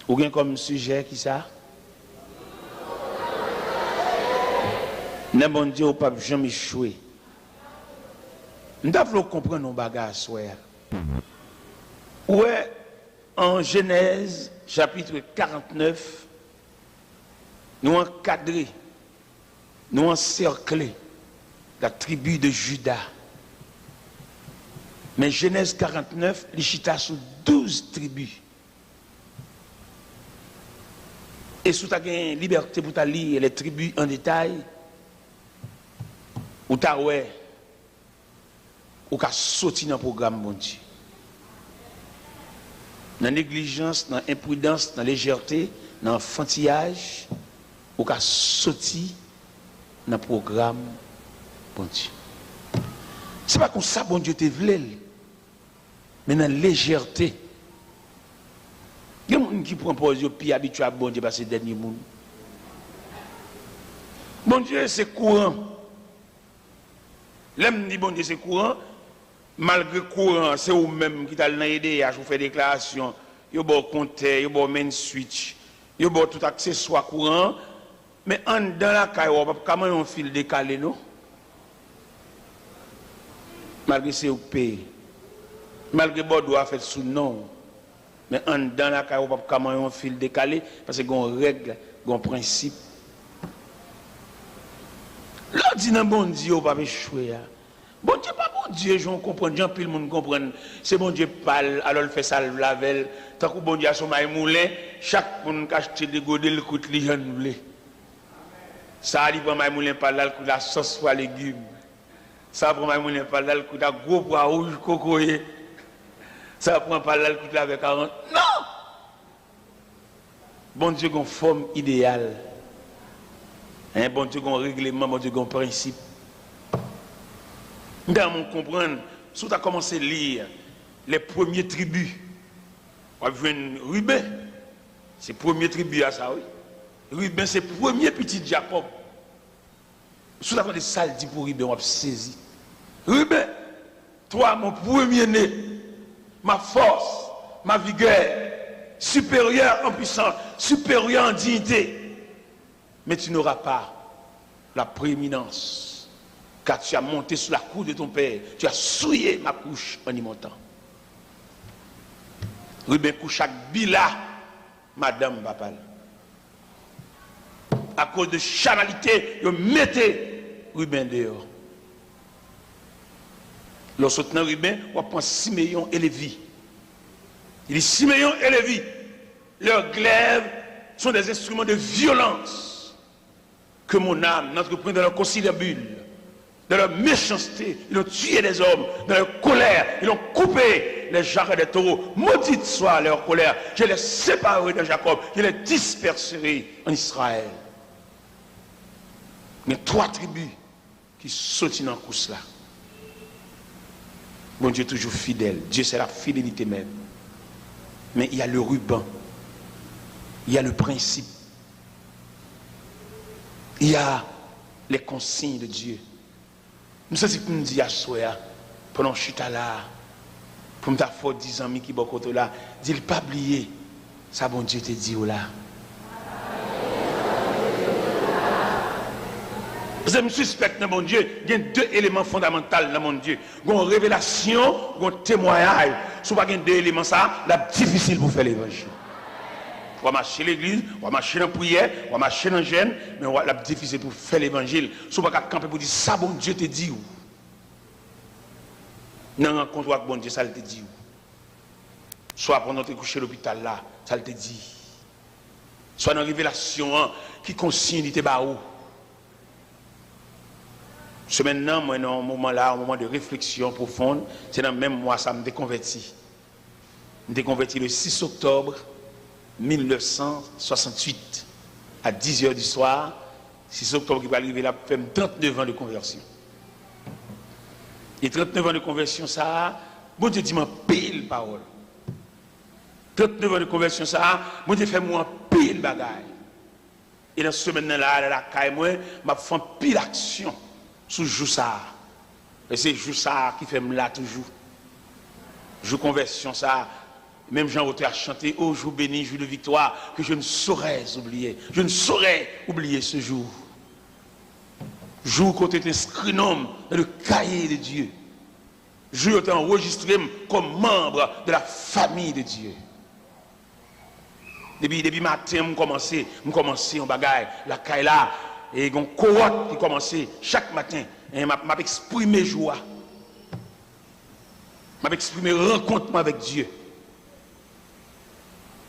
Ou bien comme sujet qui ça? Ne bon Dieu, ou pas jamais échoué. Nous devons comprendre nos bagages. Ouais, en Genèse, chapitre 49, nous encadrons, nous encerclons la tribu de Juda. Mais Genèse 49, les chita sous 12 tribus. Et si tu as une liberté pour lire les tribus en détail, ou tu as ou qu'à sortir dans le programme bon Dieu. Dans la négligence, dans l'imprudence, dans la légèreté, dans l'enfantillage, ou qu'à sortir dans le programme bon Dieu. Ce n'est pas comme ça bon Dieu te voulait, mais dans la légèreté. Il y a des gens qui prennent pause, puis habitués à bon Dieu parce que c'est le dernier monde. Bon Dieu, c'est courant. L'homme dit bon Dieu, c'est courant. Malgré courant, c'est vous-même qui t'a aidé à faire des déclarations. Vous avez compteur, vous avez main switch, vous avez tout accessoire courant. Mais en dans la caille, comment on file décalé, non? Malgré c'est vous payez. Malgré Bordeaux a fait sous nom. Mais en dans la caille, comment on file décalé? Parce qu'il y a une règle, il y a un principe. Là, dit non, bon Dieu, pas échouer. Bon Dieu, pas bon Dieu, je comprends, Jean, puis le monde comprend. C'est bon Dieu, parle, alors il fait ça, la veille. Tant que bon Dieu a son maille moulin, chaque monde qui achète des godets, le coûte les jeunes moulés. Ça arrive pour maille moulin, par là, le coûte la sauce pour légumes. Ça prend maille moulin, par là, le coûte la gros pois rouge, cocoyer. Ça prend par là, le coûte la avec 40. Non! Bon Dieu, a une forme idéale. Hein, bon Dieu, a un règlement, bon Dieu, a un principe. Nous devons comprendre, si tu as commencé à lire les premières tribus, on va voir Ruben, c'est la première tribu à ça, oui. Ruben, c'est le premier petit Jacob. Si tu as fait ça, dit pour Ruben, on va saisir. Ruben, toi, mon premier-né, ma force, ma vigueur, supérieure en puissance, supérieure en dignité, mais tu n'auras pas la prééminence. Car tu as monté sur la cour de ton père, tu as souillé ma couche en y montant. Ruben couche avec Bila, madame papa. À cause de charnalité, vous mettez Ruben dehors. Lorsque vous Ruben, on prend Siméon et Lévi. Il dit Siméon et Lévi, leurs glaives sont des instruments de violence que mon âme n'entreprend dans leur conciliabule. Dans leur méchanceté, ils ont tué des hommes. Dans leur colère, ils ont coupé les jarrets des taureaux. Maudite soit leur colère. Je les séparerai de Jacob. Je les disperserai en Israël. Il y a 3 tribus qui sautent dans la course là. Bon Dieu est toujours fidèle. Dieu c'est la fidélité même. Mais il y a le ruban. Il y a le principe. Il y a les consignes de Dieu. Nous sommes pour nous dire à soi, pendant que je suis là, pour me faire 10 amis qui sont là, dis pas oublier, ça bon Dieu te dit là. Vous me suspectez dans mon Dieu, il y a 2 éléments fondamentaux dans mon Dieu. Il y a une révélation, il y a un témoignage. Si vous n'avez pas 2 éléments, c'est difficile pour faire l'évangile. On va marcher l'église, on va marcher dans la prière, on va marcher dans le jeûne, mais on va difficile pour faire l'évangile. Si on va camper pour dire ça, bon Dieu te dit où? Dans la rencontre avec bon Dieu, ça te dit où? Soit pendant que tu es couché à l'hôpital là, ça te dit. Soit dans la révélation qui consigne tes barreaux. C'est maintenant, moi, dans un moment là, un moment de réflexion profonde, c'est dans le même mois, ça me déconvertit. Je me déconvertis le 6 octobre 1968, à 10h du soir, 6 octobre qui va arriver là, fait 39 ans de conversion. Et 39 ans de conversion, ça, bon Dieu dit moi pile parole. 39 ans de conversion, ça, bon Dieu fait moi pile bagaille. Et dans ce semaine-là, la caille, moi, m'a fait pile action sous jour ça. Et c'est jour ça qui fait là toujours. Jour conversion, ça. Même Jean Auteur a chanté, ô jour béni, jour de victoire, que je ne saurais oublier. Je ne saurais oublier ce jour. Jour qu'on est inscrit nom dans le cahier de Dieu. Jour qu'on est enregistré comme membre de la famille de Dieu. Depuis matin, je commençais en bagaille, la caille là, et une cohorte qui commençait chaque matin. Et m'a exprimé joie. M'a exprimé rencontre avec Dieu.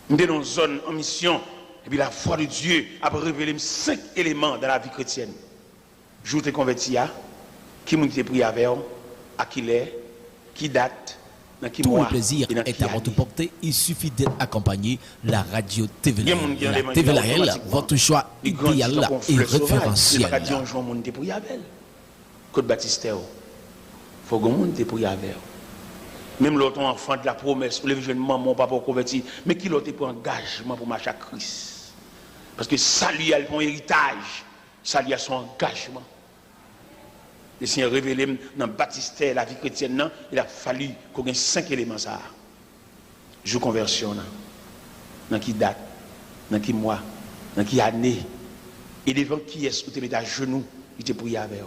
Nous sommes dans une zone en mission, et puis la foi de Dieu a révélé 5 éléments dans la vie chrétienne. Je t'ai converti à, qui m'a prié avec, à qui l'est, qui date, dans qui mois. Tout le plaisir est à votre portée, il suffit d'être accompagné la radio TV La TV Lael, votre choix idéal et référentiel. Il faut que monde te prié avec. Côte Baptiste, faut que monde te prié avec. Même l'autre enfant de la promesse, le jeune maman, papa converti, mais qui l'autre pour engagement pour marcher à Christ. Parce que ça lui a son héritage, ça lui a son engagement. Le Seigneur révélé dans le baptistère, la vie chrétienne, il a fallu qu'on ait 5 éléments ça. Je conversion, dans qui date, dans qui mois, dans qui année, et devant qui est-ce que tu es à genoux, il te prié avec eux.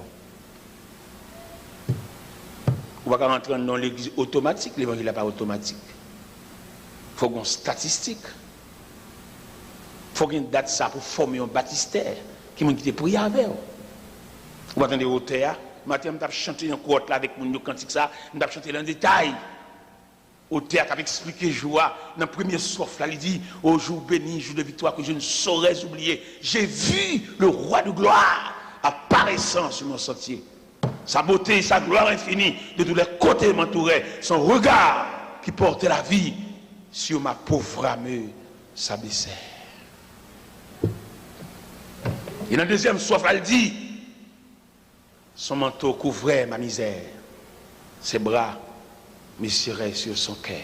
On va pas rentrer dans l'église automatique, l'évangile n'est pas automatique. Il faut qu'on statistique. Il faut qu'on date ça pour former un baptistère qui m'a quitté prier avec eux. On va attendre au théâtre. Matin, je vais chanter un courte avec mon cantique ça, je vais chanter dans le détail. Au théâtre, avec expliqué joie, dans le premier souffle, il dit, au jour béni, jour de victoire, que je ne saurais oublier. J'ai vu le roi de gloire apparaissant sur mon sentier. Sa beauté, sa gloire infinie, de tous les côtés m'entouraient. Son regard qui portait la vie sur ma pauvre âme s'abaissait. Et dans le deuxième souffle, elle dit, son manteau couvrait ma misère. Ses bras me serraient sur son cœur.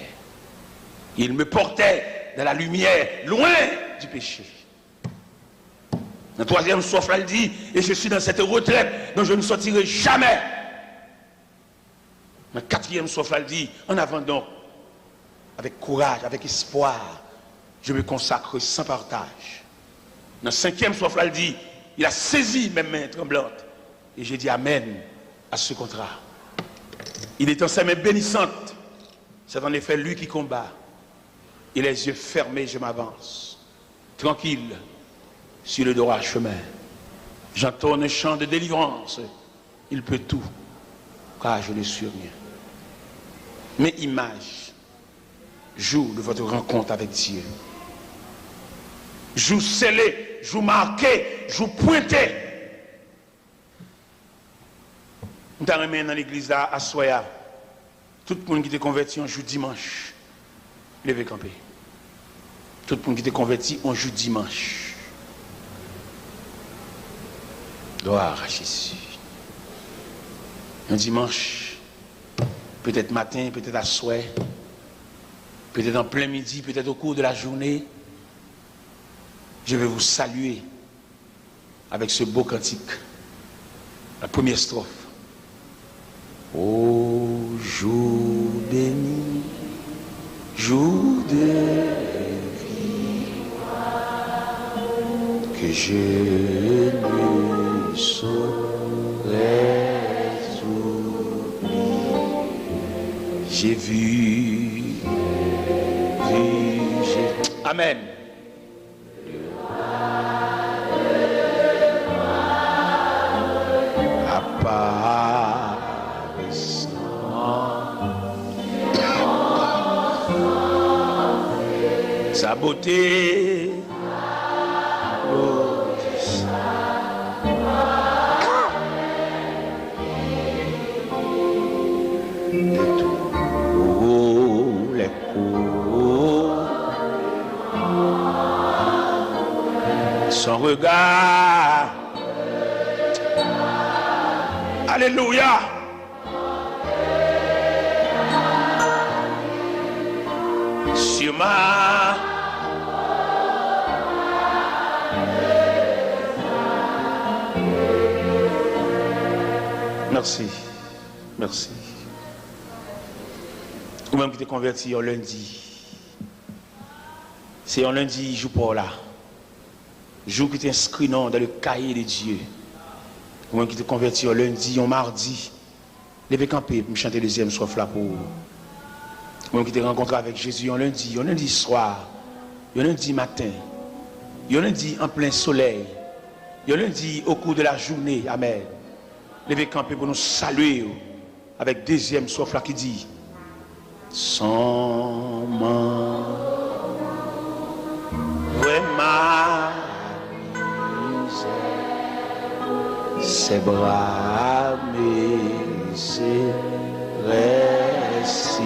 Il me portait dans la lumière, loin du péché. Dans le troisième souffle, elle dit, et je suis dans cette retraite dont je ne sortirai jamais. Dans le quatrième souffle, elle dit, en avant donc, avec courage, avec espoir, je me consacre sans partage. Dans le cinquième souffle, elle dit, il a saisi mes mains tremblantes. Et j'ai dit Amen à ce contrat. Il est en ses mains bénissantes. C'est en effet lui qui combat. Et les yeux fermés, je m'avance. Tranquille, sur le droit chemin. J'entends un chant de délivrance. Il peut tout, car je le suis rien. Mes images jouent de votre rencontre avec Dieu. Jouent scellés, jouent marqués, jouent pointés. Nous avons dans l'église à Soya. Tout le monde qui est converti en jour dimanche, levez camper. Tout le monde qui est converti en jour dimanche. Gloire à Jésus. Un dimanche, peut-être matin, peut-être à soir, peut-être en plein midi, peut-être au cours de la journée, je vais vous saluer avec ce beau cantique. La première strophe. Ô jour béni, jour de victoire, que je ne saurais oublier. J'ai vu, Amen. Sa beauté, de tous les coups, son regard, alléluia. Sur ma merci, merci. Ou même qui t'es converti au lundi, C'est un lundi, jour pour là. Jour qui t'inscrit dans le cahier de Dieu. Ou même qui te convertit un lundi, un mardi. Levez camper, me chanter deuxième soif là pour vous. Ou même qui te rencontre avec Jésus un lundi soir, un lundi matin, un lundi en plein soleil, un lundi au cours de la journée. Amen. Levez camper pour nous saluer avec deuxième soif là qui dit sans main. Vraiment, ses bras, mais ses récits,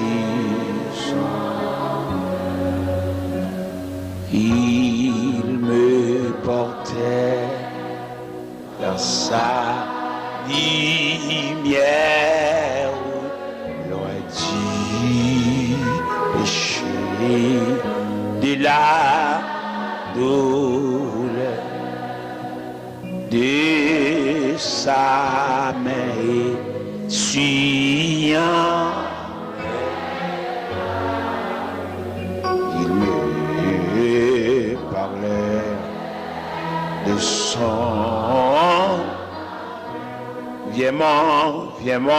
il me portait vers sa lumière, loin du péché, de la douleur, de sa main essuyant, il me parlait de son viens-moi,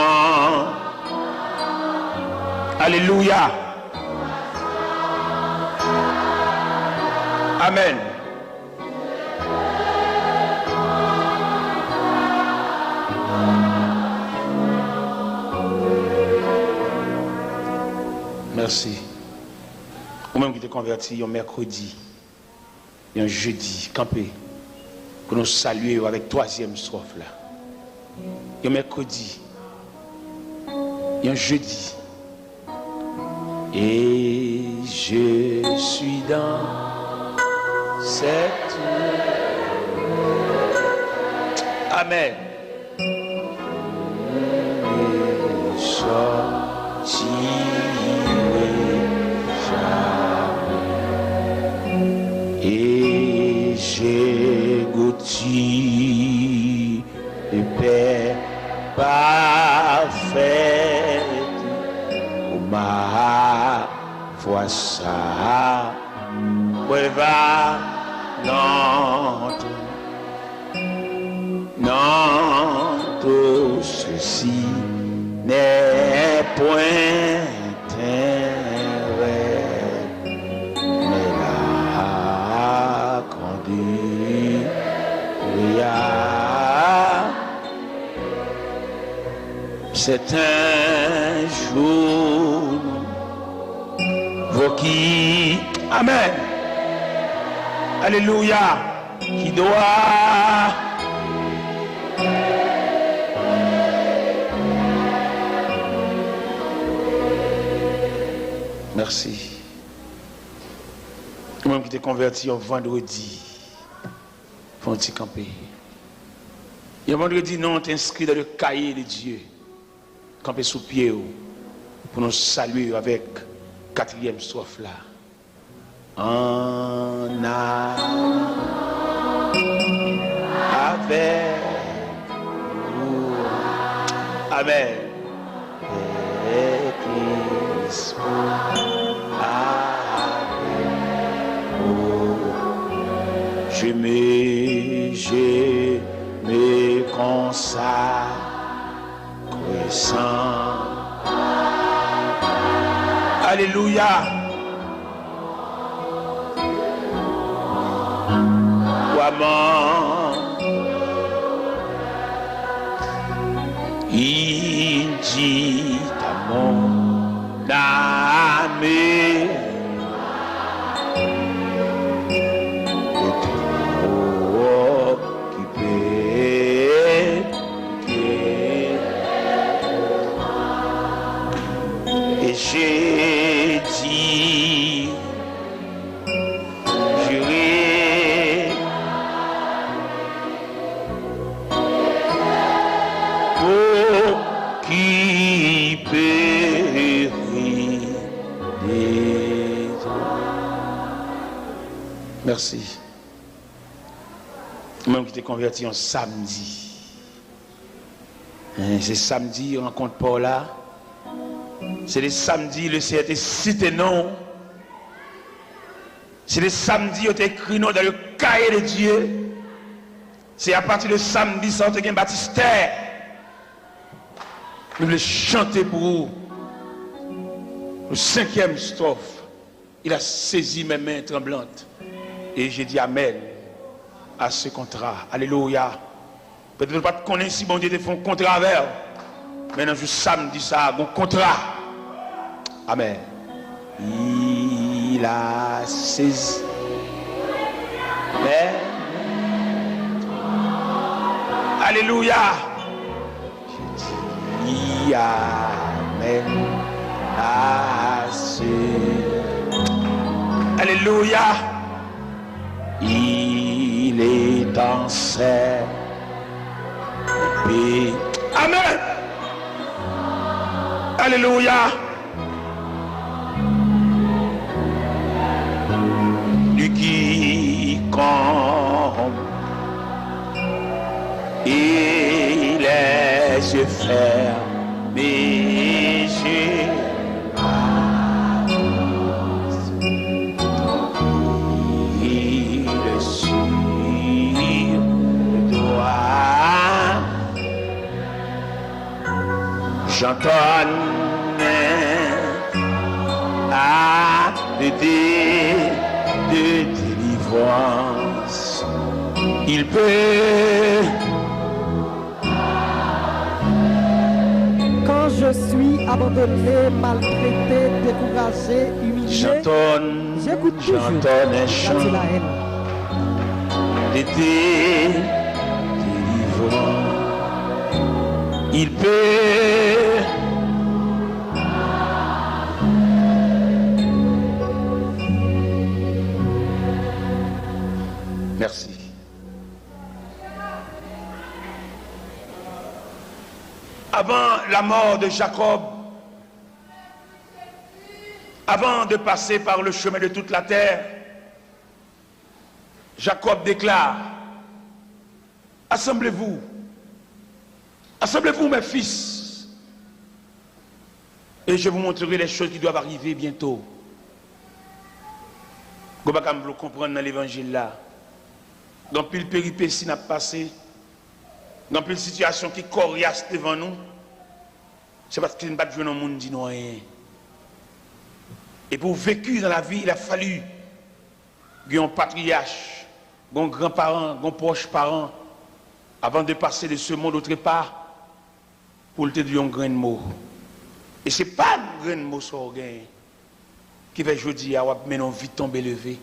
alléluia, amen. Merci. Ou même qui te converti un mercredi, un jeudi, campé, pour nous saluer avec troisième strophe là. Un mercredi, un jeudi, et je suis dans cette. Amen. Et j'ai goûté de paix parfaite, ma foi ça va non, tout ceci n'est point vrai, mais la conduite. C'est un jour qui, amen, alléluia, qui doit merci. Moi qui t'ai converti un vendredi, pour un petit camper. Et un vendredi, non, t'inscris dans le cahier de Dieu. Camper sous pied pour nous saluer avec quatrième strophe là. En a avec vous. Amen. Je me consacre sans. Alléluia. Il dit à mon âme et j'ai dit juré pour qui périt des autres. Merci. Même qui t'es converti en samedi. C'est samedi, on rencontre Paul là. C'est le samedi, le Seigneur te cité non. C'est le samedi, on écrit dans le cahier de Dieu. C'est à partir de samedi, ça, on a un baptistère. Nous voulons chanter pour vous. Le 5e strophe, il a saisi mes mains tremblantes. Et j'ai dit Amen à ce contrat. Alléluia. Peut-être que pas te connaître si bon Dieu te fait un contrat avec. Maintenant, juste samedi, ça a un contrat. Amen. Il a saisi. Amen. Alléluia. J'ai dit Amen à ce. Alléluia. Il est en paix. Amen. Alléluia. Lui qui compte et les yeux fermés, il suit le doigt. J'entends à de délivrance. Il peut. Quand je suis abandonné, maltraité, découragé, humilié, j'écoute toujours un chant de la haine. De délivrance. Il peut. Merci. Avant la mort de Jacob, avant de passer par le chemin de toute la terre, Jacob déclare, assemblez-vous, assemblez-vous mes fils, et je vous montrerai les choses qui doivent arriver bientôt. Vous pouvez comprendre dans l'évangile là. Dans plus de péripéties n'a passé, dans plus de situations qui coriaces devant nous, c'est parce que nous ne pouvons pas jouer dans le monde dit rien. Et pour vécu dans la vie, il a fallu un patriarche, un grand-parent, un proche parent, avant de passer de ce monde autre part, pour te dire un grain de mot. Et ce n'est pas un grain de mot sur le gain qui va aujourd'hui à maintenant vite tomber levé.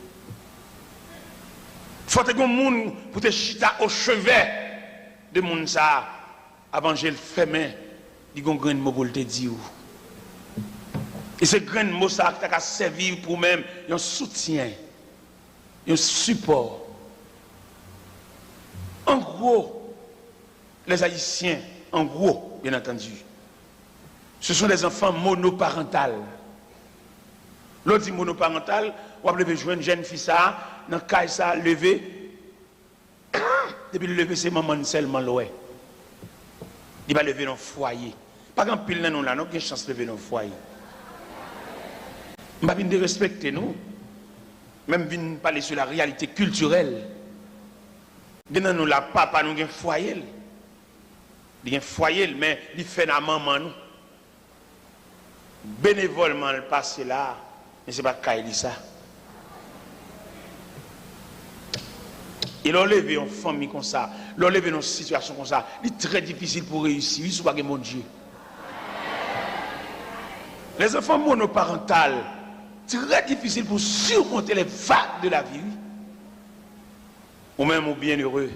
Il faut que les gens pour te chita au chevet de moun ça avant que je le fais main, il y a un grain de mot pour te dire. Et ce grain de mot ça qui t'a servi pour même un soutien, un support. En gros, les Haïtiens, en gros, bien entendu, ce sont des enfants monoparentaux. L'autre dit monoparental, on va lever une jeune fille ça, dans le cas ça, lever. Depuis le lever, c'est maman seulement loin. Il va lever dans le foyer. Pas grand pile dans nous là, non, il y a chance de lever dans le foyer. Je ne vais pas respecter nous. Même si nous parler sur la réalité culturelle. Dans nous là, papa nous a un foyer. Il y a un foyer, mais il fait la maman nous. Bénévolement, le passé là. Mais ce n'est pas Kaili ça. Et l'enlever en famille comme ça, l'enlever dans une situation comme ça, c'est très difficile pour réussir. Il ne pas mon Dieu. Les enfants monoparentales, très difficile pour surmonter les vagues de la vie. Ou même au bienheureux,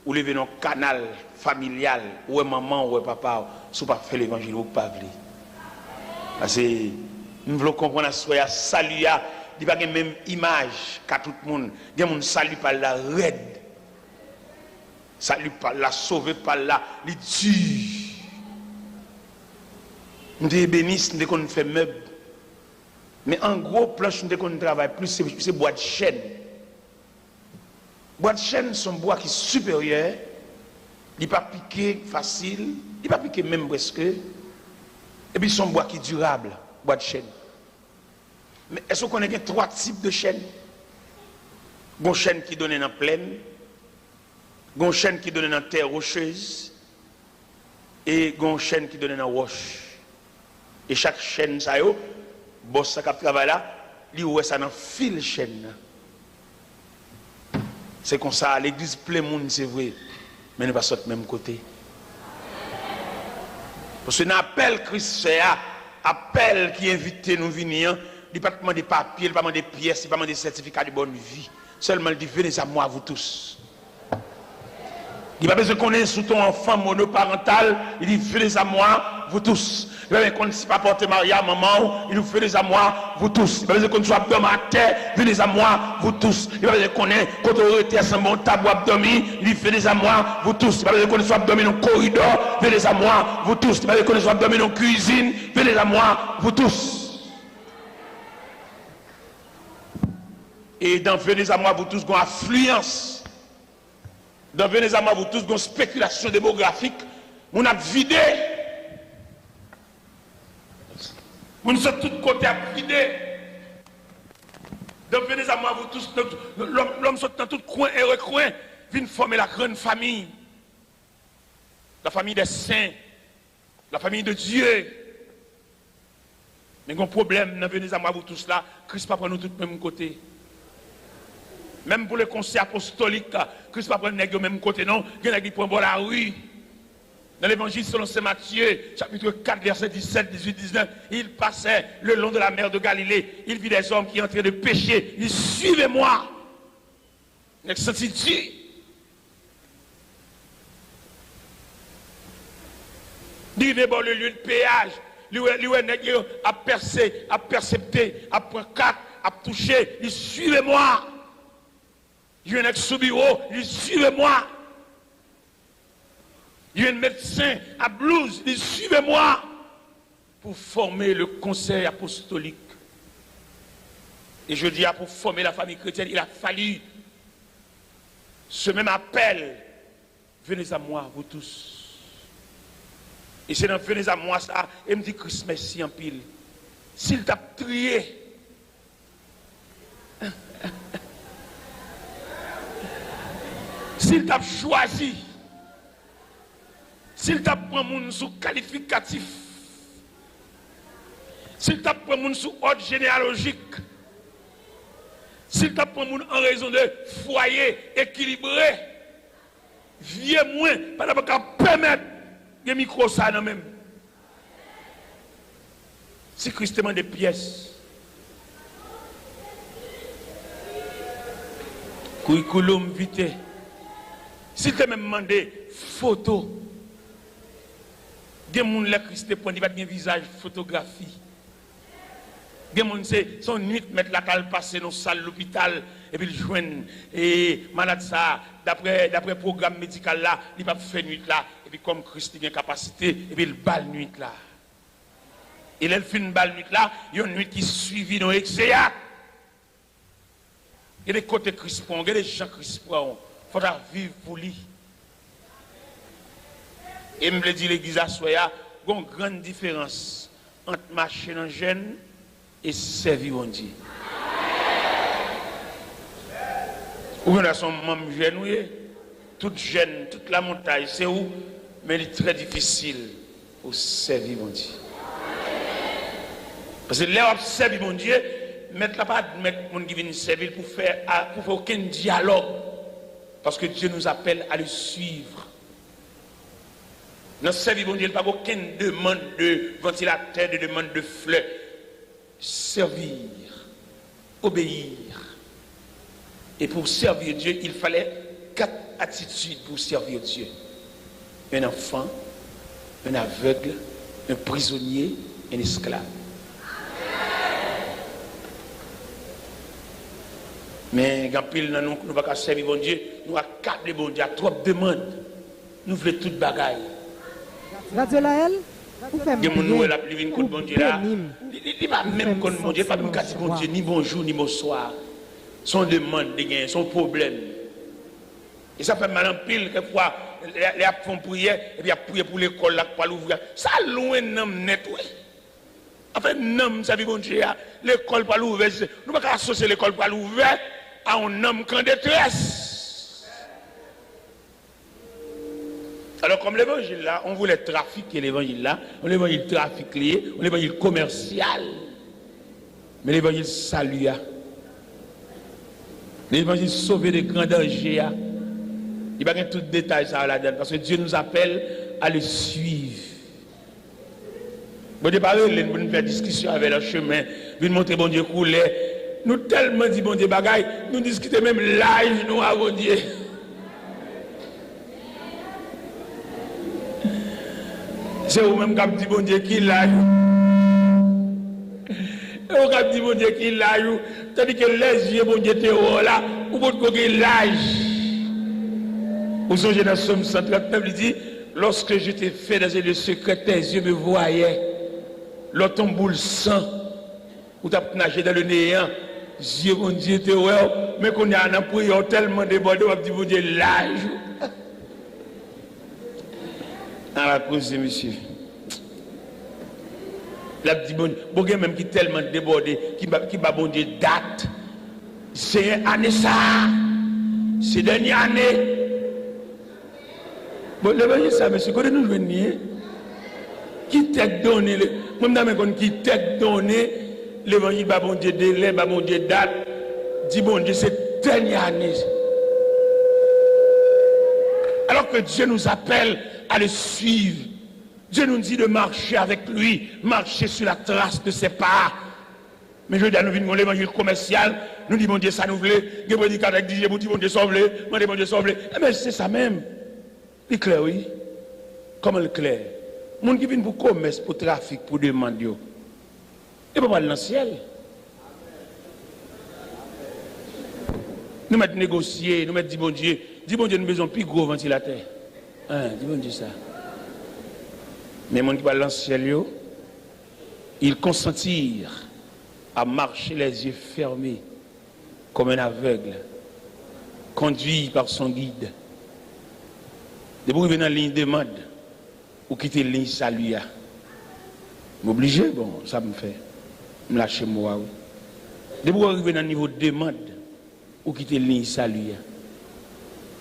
ou lever dans un canal familial, ou maman, ou papa, si vous ne pas faire l'évangile, ou pas faire. Parce que nous voulons comprendre à soi, salut, il n'y a pas la même image qu'à tout le monde. Il y a des gens qui saluent par la raide. Salut par la sauvé par la dur. Nous sommes bénis, nous sommes fait meubles. Mais en gros, planche, nous sommes travaille plus, c'est bois de chêne. Bois de chêne sont bois qui sont supérieurs. Il ne pas piqué facile, il ne pas piqué même presque. Et puis, son bois qui est durable, bois de chêne. Mais est-ce qu'on connaît 3 types de chêne? Gon chaîne qui donne dans plaine, gon chaîne qui donne dans terre rocheuse et gon chaîne qui donne dans roche. Et chaque chaîne ça yo, boss ça qui travaille là, li ouais ça dans fil chaîne. C'est comme ça l'église plein monde c'est vrai, mais nous pas sortir même côté. Parce que l'appel Christ fait, appel qui invite nous venir, il pas demander papier, il pas demander pièces, il pas demander certificat de bonne vie. Seulement il dit venez à moi vous tous. Il n'a pas besoin de connaître sous ton enfant monoparental, il dit venez à moi vous tous. Il n'a pas besoin de connaître si papa porte Maria, maman, il nous fait venez à moi vous tous. Il n'a pas besoin de connaître soit à terre, venez à moi vous tous. Il n'a pas besoin de connaître quand on était sur un bon tabou abdomen, il dit venez à moi vous tous. Il n'a pas besoin de connaître soit abdomen dans le corridor, venez à moi vous tous. Il n'a pas besoin de connaître soit abdomen dans la cuisine, venez à moi vous tous. Et dans venez à moi vous tous, il y a une affluence. Dans venez à moi vous tous, il y a une spéculation démographique. On a vidé. On sommes de tous côtés à vider. Donc venez à moi vous tous, l'homme sort dans tout coin et recoin, vient former la grande famille. La famille des saints, la famille de Dieu. Mais il y a un problème, dans venez à moi vous tous là, Christ ne prend nous tous même côté. Même pour le conseil apostolique, Christ ne prend nous même côté, non, il y en a qui prennent la rue. Dans l'évangile selon saint Matthieu, chapitre 4, verset 17, 18, 19, il passait le long de la mer de Galilée. Il vit des hommes qui entraient de pécher. Il dit, suivez-moi. Il dit, il est le lieu de péage. Lui a percé, a percepté, a pris 4, a touché. Il dit, suivez-moi. Il y a un ex sous bureau. Il dit, suivez-moi. Il y a un médecin à blouse, il dit suivez-moi pour former le conseil apostolique. Et je dis, pour former la famille chrétienne, il a fallu ce même appel. Venez à moi, vous tous. Et c'est dans venez à moi ça, et me dit Christ merci en pile. S'il t'a trié, s'il t'a choisi, s'il t'a pris mon sous qualificatif, s'il t'a pris mon sous ordre généalogique, s'il t'a pris mon en raison de foyer équilibré, vieux moins, pas d'abord qu'à permettre des micros ça non même. Si Christ demande des pièces, curriculum vitae, s'il t'a même demandé photo, des gens qui Christ prend, il va bien visage photographie. Des gens c'est son nuit mettre la cale passer dans la salle de l'hôpital et puis il joindre et malade ça d'après programme médical là, il va faire nuit là et puis comme Christ a une capacité et puis il balle nuit là. Et il fait une balle nuit là, il y a une nuit qui suivit dans l'exéat. Il y a des côtés Christ prend, il y a des gens Christ prend. Il faudra vivre pour lui. Et me le dit l'église à Soya, il y a une grande différence entre marcher dans le jeûne et servir mon Dieu. Ou bien son membre jeune, toute jeune, toute la montagne, c'est où, mais il est très difficile pour servir mon Dieu. Parce que là, on servir mon Dieu, mettre là pas mettre mon qui vient servir pour faire aucun dialogue. Parce que Dieu nous appelle à le suivre. Dans ce service, il n'y a pas aucune demande de ventilateur, de demande de fleurs. Servir, obéir. Et pour servir Dieu, il fallait 4 attitudes pour servir Dieu. Un enfant, un aveugle, un prisonnier, un esclave. Mais quand nous ne pouvons pas servir bon Dieu, nous avons 4 bon Dieu, 3 demandes. Nous voulons toutes bagailles. Radio Laël, vous faites bien. Il pas même comme bon Dieu, pas même dire bon Dieu, ni bonjour, ni bonsoir. Son demande, son problème. Et ça fait mal en pile, quelquefois, les font prière, et puis prier pour l'école, là, pour l'ouvrir. Ça loin non net, oui. En fait, non, ça dit bon Dieu, l'école pour l'ouvrir. Nous ne pouvons pas associer l'école pour l'ouvrir à un homme en détresse. Alors comme l'évangile là, on voulait trafiquer l'évangile là, on l'évangile trafiqué, on l'évangile commercial. Mais l'évangile salua. L'évangile sauvé des grands dangers. Il n'y a pas tout détail ça là-dedans parce que Dieu nous appelle à le suivre. Bon Dieu parle, nous faire discussion avec le chemin, nous montrer bon Dieu couler. Nous tellement dit bon Dieu bagaille, nous discutons même l'âge nous à bon Dieu. C'est vous-même qui dit bon Dieu qui l'âge. Et vous qui dit bon Dieu qui l'âge. Tandis que les yeux bon Dieu te là, ou bon Dieu l'âge. Vous songez dans Somme 139, il dit, lorsque je t'ai fait dans les secrets, tes yeux me voyaient. L'autre ton boule sang, ou t'as nagé dans le néant, Dieu mon Dieu te ouais, mais qu'on a un prière tellement débordé, on dit bon Dieu l'âge. À la cause, monsieur. La dit bon Dieu même qui tellement débordé, qui va bon Dieu date. C'est une année ça, c'est dernière année. Bon, l'évangile ça, monsieur, quand nous venons, qui t'a donné, même qui t'a donné, l'évangile, bah bon Dieu délai, bah bon Dieu date, dit bon Dieu, c'est dernière année. Alors que Dieu nous appelle à le suivre, Dieu nous dit de marcher avec lui, marcher sur la trace de ses pas. Mais je dis à nous venir l'évangile commercial, nous disons bon Dieu, ça nous voulait, nous disons avec Dieu, bon Dieu, sauve-le, bon Dieu, sauve-le. Mais c'est ça même. C'est clair, oui. Comment le clair? Les gens qui viennent pour commerce, pour trafic, pour demander, ils ne peuvent pas aller dans le ciel. Nous mettons négocier, nous mettons dire bon Dieu, nous besoin plus gros ventilateur. Dis bon Dieu ça. Mais les gens qui vont dans le ciel, ils consentirent à marcher les yeux fermés, comme un aveugle, conduit par son guide. De vous arriver dans la ligne de mode, ou quitter la ligne salut. M'obliger, bon, ça me fait. Me lâcher moi. De vous arriver dans le niveau de mode, ou quitter la ligne salut.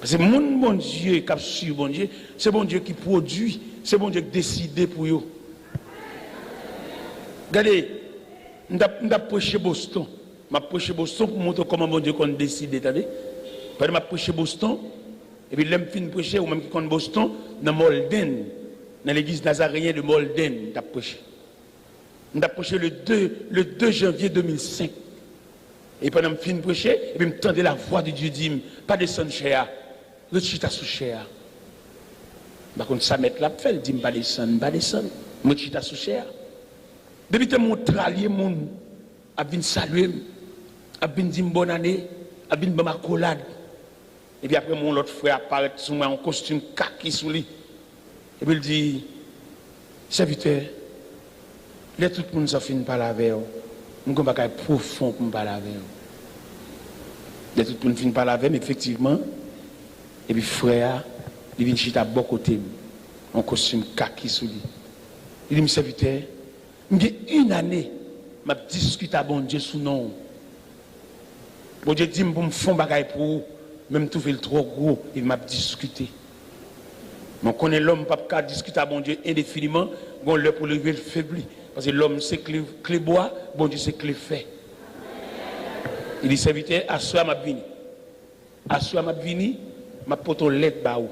Parce que mon bon Dieu qui a su bon Dieu, c'est bon Dieu qui produit, c'est bon Dieu qui décide pour eux. Regardez, je prêché Boston. Je prêché Boston pour montrer comment bon Dieu qu'on décide. Attendez. Je prêché Boston. Et puis, l'homme fin prêcher, ou même qui compte Boston, dans Molden, dans l'église nazaréenne de Molden, il a prêché. Il a prêché le 2 janvier 2005. Et pendant que je fin prêcher, et puis, je me tendais la voix de Dieu, dit, pas descendre chez le chita sous cher. Par contre, ça met la fait, il dit, pas descendre, je chita sous cher. Depuis que mon tralier, mon, a bien salué, a bien dit bonne année, a bien ma collade. Et puis après, mon autre frère apparaît sous moi en costume kaki sous lui. Et puis il dit, serviteur, là tout le monde s'en finit par la veille. Nous avons un profond pour me parler avec eux. Là tout le monde finit par la veille, mais effectivement, et puis frère, il vient chiter à bon côté, en costume kaki sous lui. Il dit, serviteur, j'ai une année, je discute à bon Dieu sous nom. Bon Dieu dit, pour me faire bagaille pour vous. Même tout fait le trop gros, il m'a discuté. Mais on connaît l'homme, pas discuter à bon Dieu indéfiniment, bon l'heure pour lever le faibli. Parce que l'homme c'est clé bois, bon Dieu c'est clé fait. Il dit, serviteur, à soi m'a vini. À soi m'a vini, m'a poto lettre baou.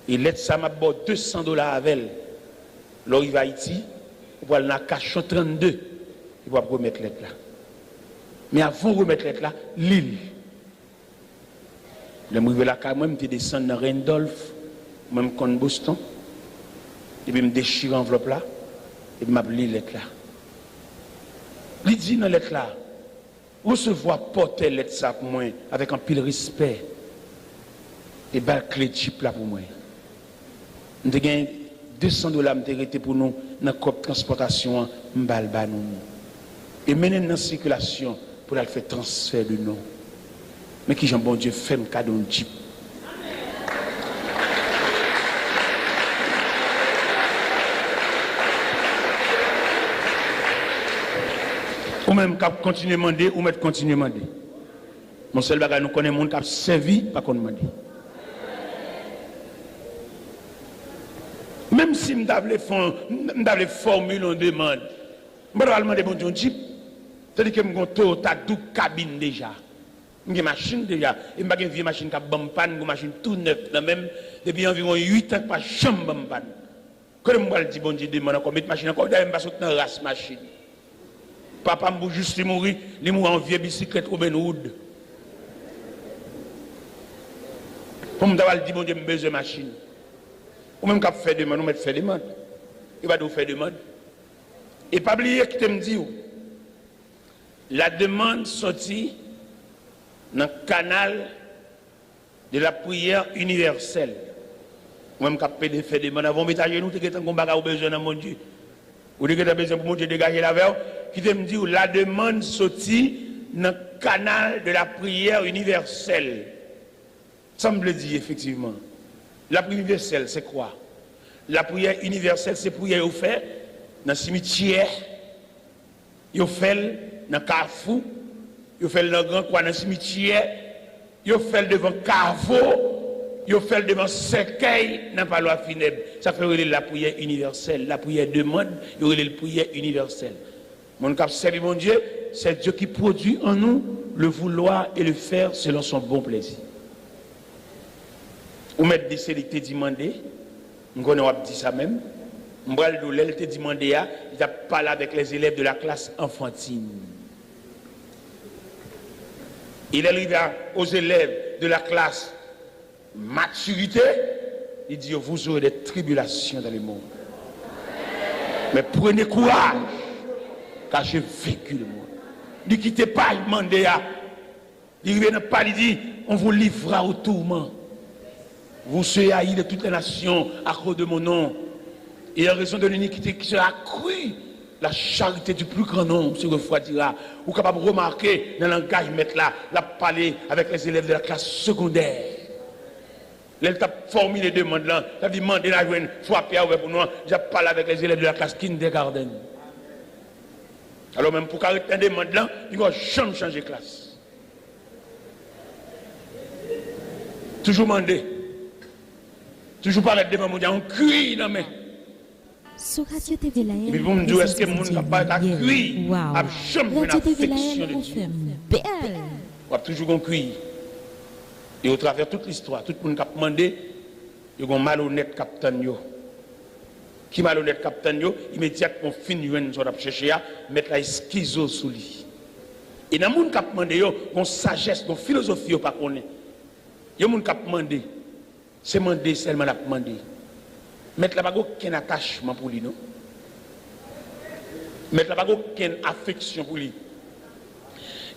Et lettre ça m'a bon $200 avec elle. Là, il va à Haïti, il va aller dans Cachon 32, il va remettre lettre là. Mais avant de remettre lettre là, l'île. Je me suis là, moi, je descends dans Randolph, même quand Boston, et puis je me déchire l'enveloppe là, et je m'appelle lettre là. Il dit dans lettre là, recevoir porter lettre ça pour moi, avec un pile respect, et bien clé chip là pour moi. Je gagne $200 pour nous, dans la transportation, et mener dans la circulation pour faire transfert de nous. Mais qui Jean bon Dieu fait un cadeau de Jeep. Ou même continuer à demander, ou mettre continuer à demander. Mon seul bagage, nous connaissons monde qui a servi, pas qu'on demande. Même si je devais formuler une demande, je vais demander bon Dieu, c'est-à-dire que je suis en cabine déjà. J'ai une machine déjà. Et je n'ai pas une machine qui a une panne, une machine tout neuve. Depuis environ 8 ans, pas chambre de panne. Quand je me dis, bon Dieu, demande encore, mettre machine encore, je ne vais pas sortir dans race machine. Papa m'a juste mourir, il m'a en vieille bicyclette Robin Hood. Pour me dire, bon Dieu, j'ai besoin de machine. Ou même quand je fais demande, on me fait demande. Il va nous faire demande. Et pas oublier que tu me dis, la demande sortie dans le canal de la prière universelle. Ou même quand je fais demande, avant de mettre à genoux, tu as besoin de mon Dieu. Ou tu as besoin pour mon Dieu dégager la verre. Qui te me dit, la demande sortie dans le canal de la prière universelle. Ça me le dit effectivement. La prière universelle, c'est quoi? La prière universelle, c'est prière qu'on fait dans le cimetière, qu'on fait dans le carrefour, qu'on fait dans le grand coin dans le cimetière, qu'on fait devant le carrefour, qu'on fait devant le cercueil dans le parloir funèbre. Ça fait la prière universelle. La prière demande, il y aurait la prière universelle. Mon cap servi mon Dieu, c'est Dieu qui produit en nous le vouloir et le faire selon son bon plaisir. Ou mettre des sélectés demandés, on dit ça même. M'bral de l'elle te demandé il a parlé avec les élèves de la classe enfantine. Il arrive aux élèves de la classe maturité, il dit vous aurez des tribulations dans le monde. Mais prenez courage, car j'ai vécu le monde. Ne quittez pas, il demandait il ne pas, il dit on vous livrera au tourment. Vous serez haïs de toutes les nations à cause de mon nom. Et en raison de l'iniquité qui sera accrue, la charité du plus grand nombre se refroidira. Vous êtes capable de remarquer dans le langage mettre là, la parler avec les élèves de la classe secondaire. Elle t'a formulé des demandes là, t'as dit demandé la journée, soit Pierre pour nous, j'ai parlé avec les élèves de la classe kindergarten. Alors même pour qu'arrêter un demande là, il va jamais changer de classe. Toujours demander. Toujours parler devant mon Dieu, on crie dans mes. Sur Radio TV Lael. Et puis vous me dites, est-ce que mon n'a pas à crier? À jamais une affection de Dieu. On va toujours qu'on crie. Et au travers de toute l'histoire, tout le monde qui a demandé, il y a un malhonnête capitaine. Qui malhonnête capitaine, immédiatement finit une chose à chercher, mettre la schizo sous lui. Et dans le monde qui a demandé, il y a une sagesse, une philosophie, pas qu'on est. Il y a un monde qui a demandé. C'est demander seulement la demander. Mettre là-bas aucun attachement pour lui, non? Mettre là-bas aucune affection pour lui.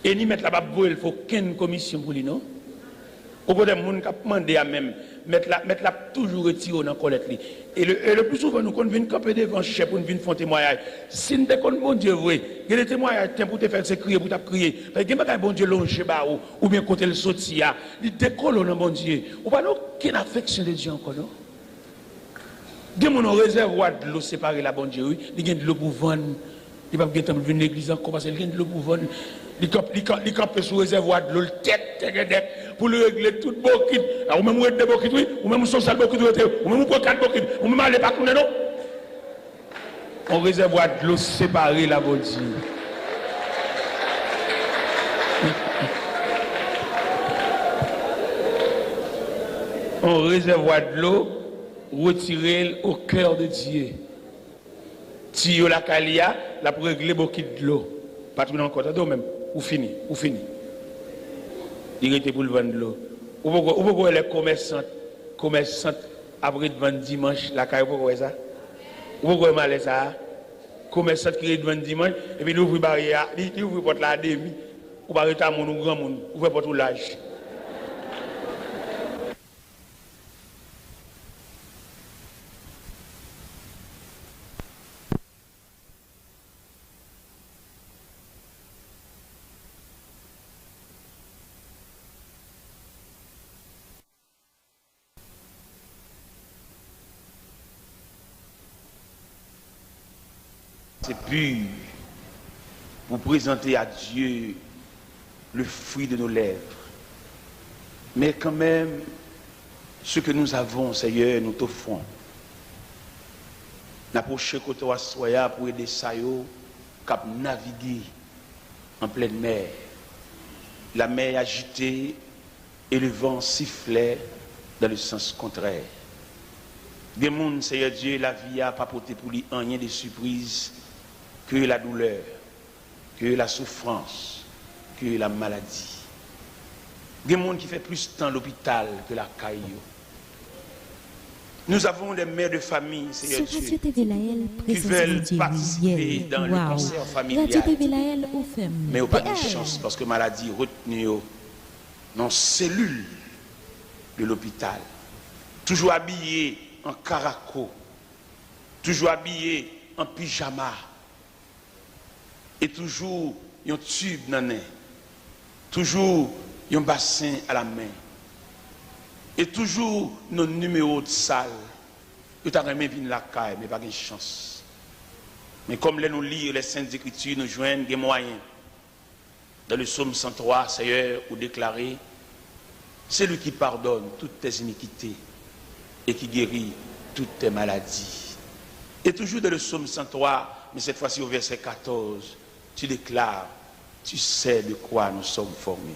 Et ni mettre là-bas il faut aucune commission pour lui, non? Au bout des gens qui demandé à même, mettre là toujours retiré dans la colette. Et le plus souvent, nous venons camper devant le chef pour nous faire un témoignage. Si nous avons bon Dieu, il y a des témoignages pour te faire crier, pour te crier. Parce qu'il y a un bon Dieu longe ou bien côté le sotia. Il décolle dans bon Dieu. Ou pas aucune affection de Dieu encore, non? Il y a un réservoir de l'eau séparé la bon Dieu. Il y a de l'eau pour vendre. Il n'y a pas de venir l'église encore parce qu'il y a de l'eau pour vendre. Il campe sous réservoir de l'eau, le tête, pour le régler tout bokit. Ou même des bokit, oui, ou même social bokit, ou même 4 bokit, ou même aller pas tourner, non? On réservoir de l'eau séparée la bon Dieu. On réservoir de l'eau retiré au cœur de Dieu. Tio la calia, la pour régler beaucoup de l'eau. Pas tout encore, t'as même. Ou fini. Il était pour le vendre de l'eau. Ou pourquoi les commerçants après de vendre dimanche, la caille, pourquoi ça? Ou pourquoi mal ça? Commerçants qui vendre dimanche, et puis il ouvre barrière, il ouvre porte la demi, ou barrière à mon grand monde, ouvre porte l'âge. C'est pur pour présenter à Dieu le fruit de nos lèvres. Mais quand même, ce que nous avons, Seigneur, nous t'offrons. N'approcher côté Soya pour aider Sayo cap naviguer en pleine mer. La mer agitée et le vent sifflait dans le sens contraire. Des mondes, Seigneur Dieu, la vie a pas porté pour lui rien de surprise que la douleur, que la souffrance, que la maladie. Des mondes qui fait plus de temps à l'hôpital que la caillou. Nous avons des mères de famille, Seigneur Dieu, qui veulent participer dans le concert familial. Mais pas de chance parce que maladie retenue dans cellules de l'hôpital. Toujours habillé en caraco, toujours habillé en pyjama, et toujours un tube dans le nez, toujours un bassin à la main, et toujours nos numéros de salle. Tu as remis la caille, mais pas de chance. Mais comme nous lire les Saintes Écritures, nous joignent des moyens. Dans le psaume 103, Seigneur, où déclarer, c'est lui qui pardonne toutes tes iniquités et qui guérit toutes tes maladies. Et toujours dans le psaume 103, mais cette fois-ci au verset 14, tu déclares, tu sais de quoi nous sommes formés.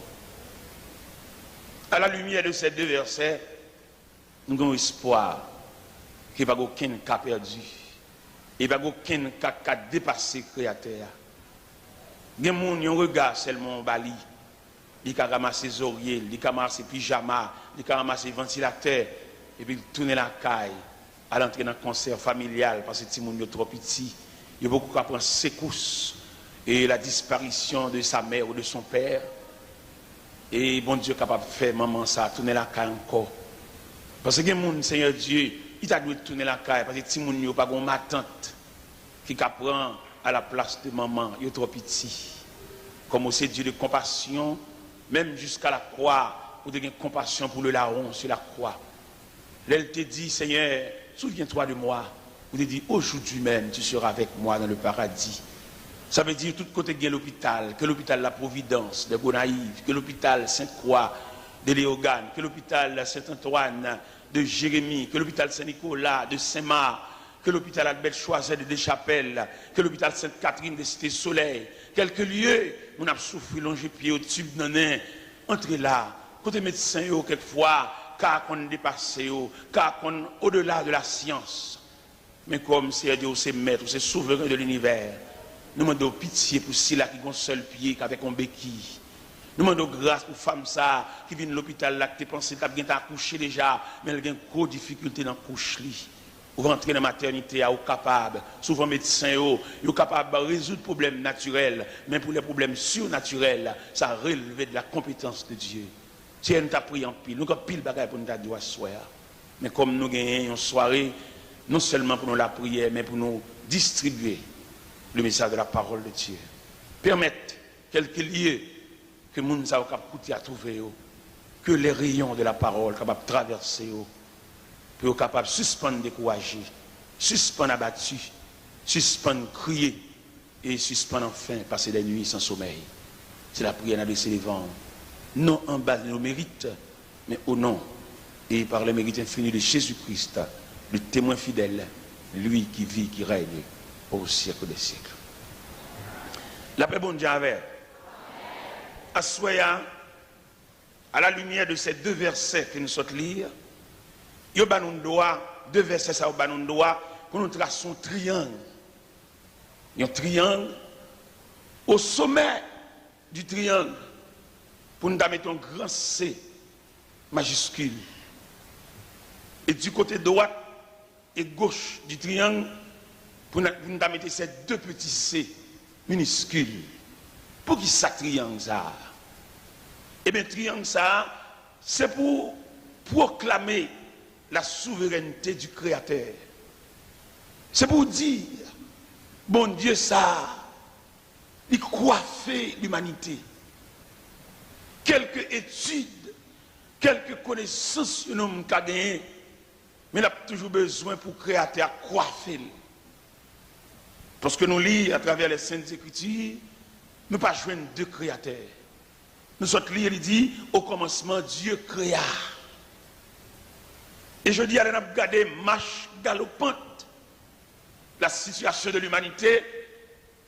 À la lumière de ces deux versets, nous avons espoir qu'il n'y a pas aucun cas perdu. Il n'y a pas aucun cas qui a dépassé le Créateur. Il y a des gens qui ont regard seulement en bali. Ils ont ramassé les oreillers, ils ont ramassé les pyjamas, ils ont ramassé les ventilateurs. Et puis ils tournent la caille à l'entrée dans le concert familial parce que les gens sont trop petits. Il y a beaucoup qui apprennent secousses et la disparition de sa mère ou de son père. Et bon Dieu est capable de faire maman ça, tourner la caille encore. Parce que les gens, Seigneur Dieu, il t'a dû tourner la caille parce que les gens n'ont pas de matante qui prend à la place de maman, ils sont trop petits. Comme aussi Dieu de compassion, même jusqu'à la croix, ou de compassion pour le larron sur la croix. Elle te dit, Seigneur, souviens-toi de moi. Ou te dit, aujourd'hui même, tu seras avec moi dans le paradis. Ça veut dire tout côté de l'hôpital, que l'hôpital La Providence de Gonaïve, que l'hôpital Sainte-Croix de Léogane, que l'hôpital Saint-Antoine de Jérémie, que l'hôpital Saint-Nicolas de Saint-Marc, que l'hôpital Albert Choiset de Deschapelles, que l'hôpital Sainte-Catherine de Cité-Soleil, quelques lieux, on a souffert longer pied au tube nanin, entrez là, côté médecin, quelquefois, car on dépasse, car on au-delà de la science. Mais comme c'est Dieu, c'est maître, c'est souverain de l'univers. Nous demandons pitié pour ceux-là qui ont un seul pied, avec un béquille. Nous demandons grâce pour femmes ça qui viennent à l'hôpital là, qui pensent qu'elles ont accouché déjà, mais elles ont une grosse difficulté dans la couche. Ou rentrer dans la maternité, ou capable, souvent médecins, ou capable de résoudre les problèmes naturels, mais pour les problèmes surnaturels, ça relève de la compétence de Dieu. Dieu nous a pris en pile, nous avons pile de bagages pour nous dire soir. Mais comme nous gagnons une soirée, non seulement pour nous la prière, mais pour nous distribuer le message de la parole de Dieu. Permettre quelques lieux que nous avons coûté à trouver, que les rayons de la parole capables de traverser, pour capables de suspendre découragé, suspendre abattu, suspendre crier et suspendre enfin passer des nuits sans sommeil. C'est la prière d'adresser les vents, non en bas de nos mérites, mais au nom et par le mérite infini de Jésus-Christ, le témoin fidèle, lui qui vit, qui règne au siècle des siècles. La paix bon Dieu avec. Assoya, à la lumière de ces deux versets que nous sommes lire, il y a deux versets ça pour nous tracer un triangle. Il y a un triangle. Au sommet du triangle, pour nous mettre un grand C majuscule. Et du côté droit et gauche du triangle, pour nous mettre ces deux petits C minuscules. Pour qui ça triangle ça? Eh bien, triangle ça, c'est pour proclamer la souveraineté du Créateur. C'est pour dire, bon Dieu, ça, il coiffe l'humanité. Quelques études, quelques connaissances que nous avons gagnées, mais nous avons toujours besoin pour le Créateur coiffer. Parce que nous lisons à travers les Saintes Écritures, nous ne pas joindre deux créateurs. nous sommes lire, il dit, au commencement, Dieu créa. Et je dis, allez, nous regarder marche galopante, la situation de l'humanité,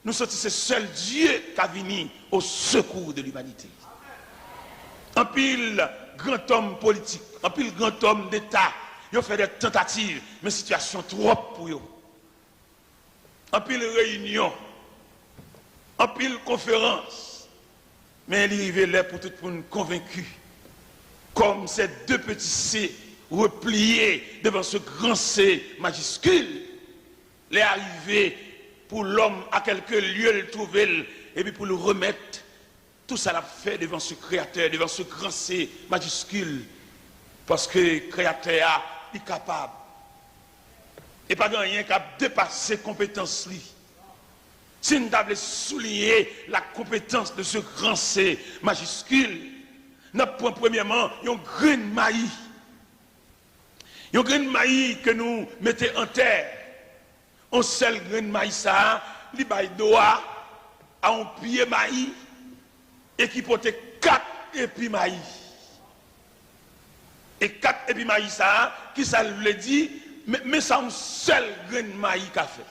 nous sommes c'est seul Dieu qui a venu au secours de l'humanité. En pile grand homme politique, en pile grand homme d'État, ils ont fait des tentatives, mais situation trop pour eux. En pile réunion, en pile conférence, mais il arrivait là pour tout le monde convaincu, comme ces deux petits C repliés devant ce grand C majuscule, les arrivés pour l'homme à quelques lieux le trouver et puis pour le remettre. Tout ça l'a fait devant ce créateur, devant ce grand C majuscule, parce que le créateur est capable. Et pas rien qui a dépassé compétence lui. Si nous devons souligner la compétence de ce grand C majuscule, nous prenons premièrement un grain de maïs. Un grain de maïs que nous mettons en terre. Un seul grain de maïs, ça, il doit à un pied maïs et qui porte 4 épis maïs. Et 4 épis maïs, ça, qui ça veut dire, mais ça un seul grain de maïs qu'a fait.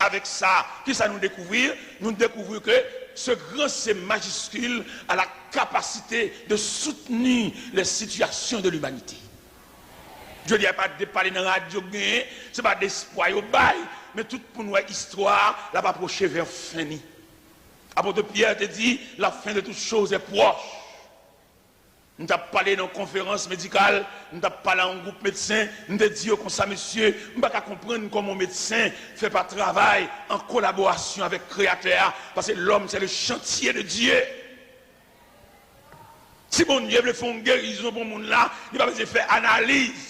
Avec ça, qui ça nous découvrir? Nous découvrons que ce grand C majuscule a la capacité de soutenir les situations de l'humanité. Je ne dis pas de parler dans la radio, ce n'est pas d'espoir au bail, mais tout pour nous, histoire, là, va approcher vers fini. Apôtre Pierre te dit, la fin de toutes choses est proche. Nous avons parlé dans une conférence médicale, nous avons parlé en groupe médecin, nous avons dit comme ça, monsieur, nous ne pouvons pas comprendre comment un médecin ne fait pas travail en collaboration avec le Créateur, parce que l'homme, c'est le chantier de Dieu. Si bon Dieu veut faire une guérison pour le monde là, il va besoin de faire analyse.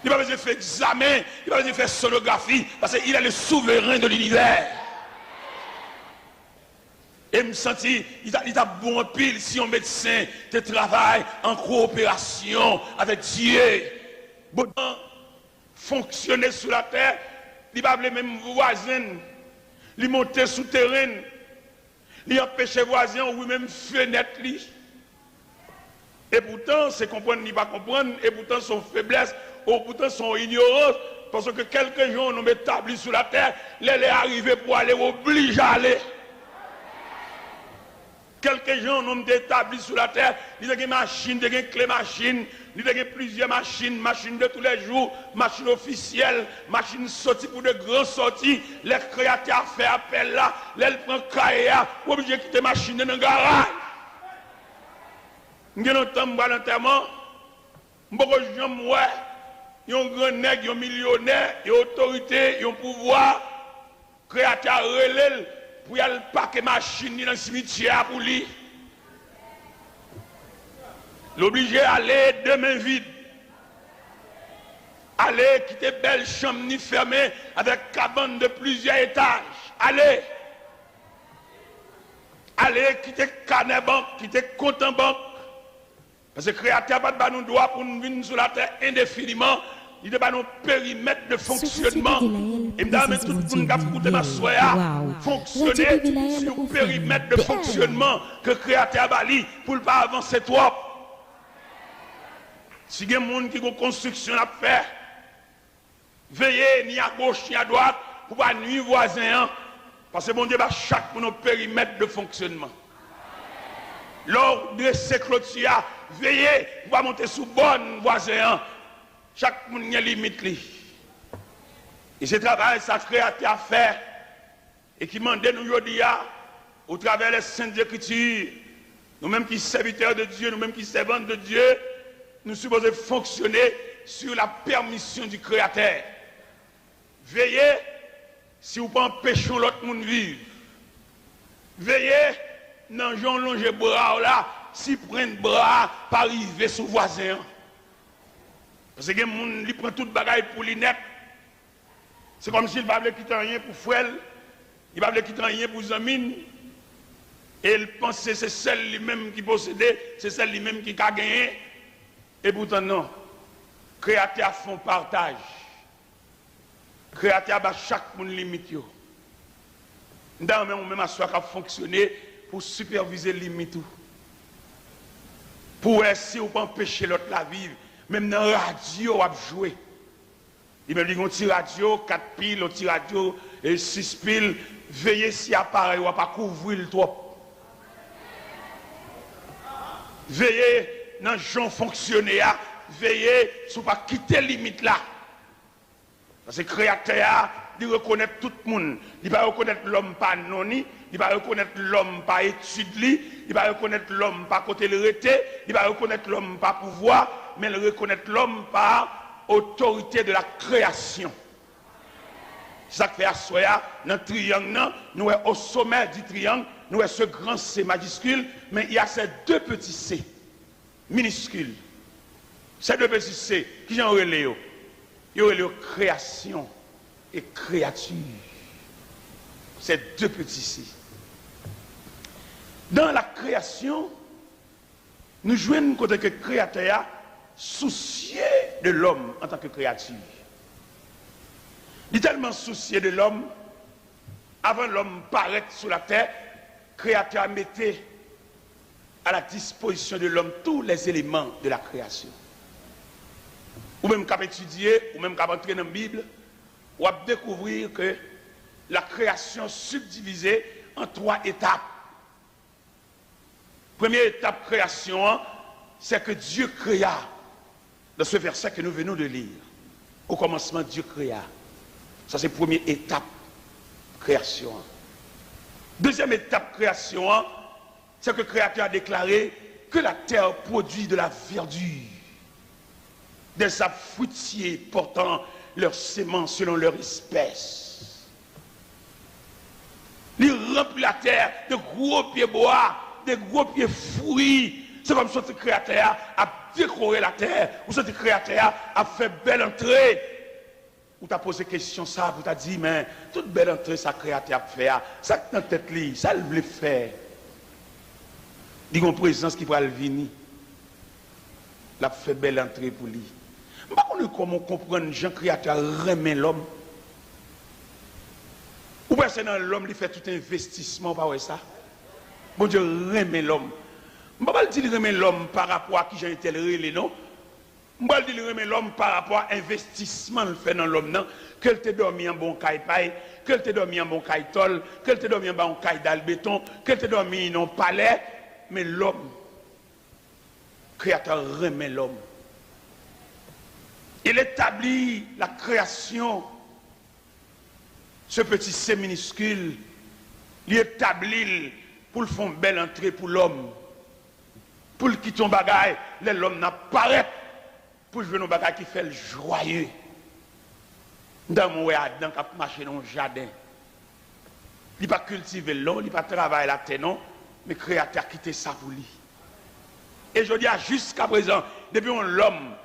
Il va besoin de faire examen, il va besoin de faire sonographie, parce qu'il est le souverain de l'univers. Et me sentis, il a bon pile si un médecin te travaille en coopération avec Dieu. Bon, fonctionner sur la terre, il va les mêmes voisins, il monter sous terrain, il empêche les voisins ou même fenêtre. Et pourtant, c'est comprendre, il va comprendre, et pourtant son faiblesse, ou pourtant son ignorance, parce que quelques gens nous établis sur la terre, les arrivés pour aller obliger à aller. Quelques gens nous établis sur la terre, ils ont des machines, des clés machines, ils ont plusieurs machines, machines de tous les jours, machines officielles, machines sorties pour de grandes sorties. Les créateurs font appel là, les prennent cahier, pour obligé de quitter machine dans le garage. Nous avons un l'enterrement, beaucoup de gens, ils ont un grand nègre, un millionnaire, une autorité, un pouvoir, créateur relève. Pour y aller paquer machine dans le cimetière pour lui. L'obligé à aller de main vide. Aller quitter belle chambre ni fermée avec cabane de plusieurs étages. Allez. Allez quitter carnet banque, quitter compte en banque. Parce que le créateur n'a pas nous droit pour nous venir sur la terre indéfiniment. Il n'y a pas nos périmètres de fonctionnement. Et madame, tout le monde qui a écouté ma soeur, fonctionner sur le périmètre de fonctionnement que le créateur a bali pour ne pas avancer trop. Si il y a des gens qui ont une construction à faire, veillez ni à gauche ni à droite pour ne pas nuire voisin. Parce que bon Dieu, chaque pour nos périmètres de fonctionnement. Lors de ces clôtures, veillez pour ne pas monter sous bonne voisin. Chaque monde a une limite. Et ce travail, ça créateur à faire. Et qui demande nous aujourd'hui, au travers des saintes écritures, nous-mêmes qui sommes serviteurs de Dieu, nous-mêmes qui servons de Dieu, nous supposons fonctionner sur la permission du Créateur. Veillez, si vous ne pas empêcher l'autre monde de vivre. Veillez, dans Jean longe bras là, si prennent bras, pas arriver sous voisin. Parce que les gens qui prennent tout le bagage pour les net. C'est comme s'il ne va quitter rien pour frère, il va quitter rien pour Zamine. Et il pense que c'est celle lui-même qui possédait, c'est celle lui-même qui a gagné. Et pourtant non. Créateur font partage. Créateur a chaque monde limite. Nous avons même à soi qu'à fonctionner pour superviser limite tout. Pour essayer ou pas empêcher l'autre la vivre. Même dans la radio, on a joué. Il me dit qu'on tire radio, 4 piles, on tire radio, et 6 piles. Veillez si appareil, on va pas couvrir le trop. Veillez dans le genre fonctionnaire, veillez sur pas quitter limite là. Parce que le créateur, il reconnaît tout le monde. Il va reconnaître l'homme pas noni, il va reconnaître l'homme pas étude, il va reconnaître l'homme pas côté le rété, il va reconnaître l'homme pas pouvoir, mais il reconnaître l'homme par autorité de la création. C'est ça que fait Assoya, dans le triangle, nous sommes au sommet du triangle, nous sommes ce grand C majuscule, mais il y a ces deux petits C minuscules. Ces deux petits C, qui j'en relais? Il y a création et créature. Ces deux petits C. Dans la création, nous jouons côté que le créateur soucié de l'homme en tant que créature. Il est tellement soucié de l'homme, avant l'homme paraître sur la terre, le créateur mettait à la disposition de l'homme tous les éléments de la création. Ou même qu'à étudier, ou même qu'à entrer dans la Bible, ou à découvrir que la création subdivisée en 3 étapes. Première étape création, c'est que Dieu créa, dans ce verset que nous venons de lire. Au commencement, Dieu créa. Ça, c'est la première étape création. Deuxième étape création, c'est que le Créateur a déclaré que la terre produit de la verdure, des arbres fruitiers portant leurs semences selon leur espèce. Il remplit la terre de gros pieds bois, de gros pieds fruits. C'est comme ça que le Créateur a décoré la terre, ou ça que le Créateur a fait belle entrée. Ou t'as posé question ça, ou t'as dit, mais toute belle entrée, ça Créateur a fait, ça que dans tête li, ça le voulait faire. Il y a une présence qui va le venir. Il a fait belle entrée pour lui. Je ne sais pas comment comprendre Jean Créateur remet l'homme. Ou bien c'est dans l'homme qui fait tout investissement, pas ça. Bon Dieu remet l'homme. Je ne sais pas dire remet l'homme par rapport à qui j'ai été relé, non. Je ne sais pas dire remet l'homme par rapport à l'investissement qu'il fait dans l'homme, non. Qu'elle te dormi en bon caille paille, qu'elle te dormi en bon caille tol, qu'elle te dormi en bon caille d'albéton, qu'elle te dormi en palais. Mais l'homme, Créateur remet l'homme. Il établit la création, ce petit C minuscule, il établit pour le faire une belle entrée pour l'homme. Pour le quitter un bagaille, l'homme n'apparaît pour jouer un bagaille qui fait le joyeux. Dans mon Adam qui a marché dans le jardin. Il n'a pas cultivé l'eau, il n'a pas travaillé la terre, non. Mais le Créateur a quitté ça pour lui. Et je dis jusqu'à présent, depuis que l'homme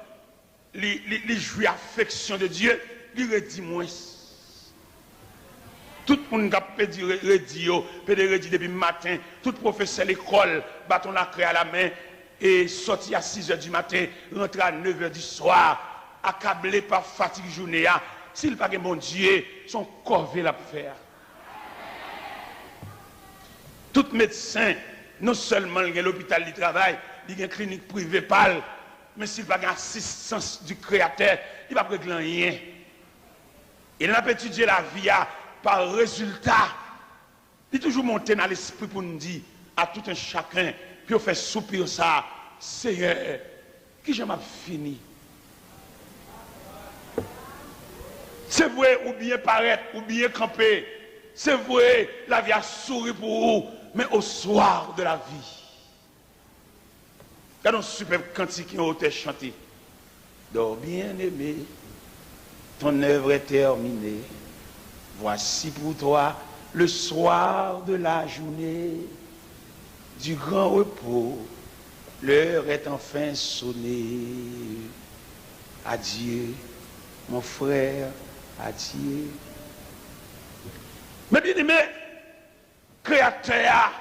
il jouit affection de Dieu, il redit moins. Tout le monde peut dire redit depuis le matin, tout professeur de l'école, bâton la craie à la main, et sorti à 6h du matin, rentre à 9h du soir, accablé par fatigue journée. S'il n'a pas de bon Dieu, son corvée l'a faire. Tout médecin, non seulement il y a l'hôpital du travail, il y a une clinique privée pâle, mais s'il n'a pas l'assistance du Créateur, il ne va pas régler rien. Il n'a pas étudié la vie par résultat. Il est toujours monté dans l'esprit pour nous dire à tout un chacun, puis on fait soupir ça, Seigneur, qui j'aime fini. C'est vrai, ou bien paraître, ou bien camper. C'est vrai, la vie a souri pour vous, mais au soir de la vie. Regardons ce superbe cantique qui ont été chanté. Dors bien aimé, ton œuvre est terminée. Voici pour toi le soir de la journée. Du grand repos, l'heure est enfin sonnée. Adieu, mon frère, adieu. Mais bien aimé, Créateur,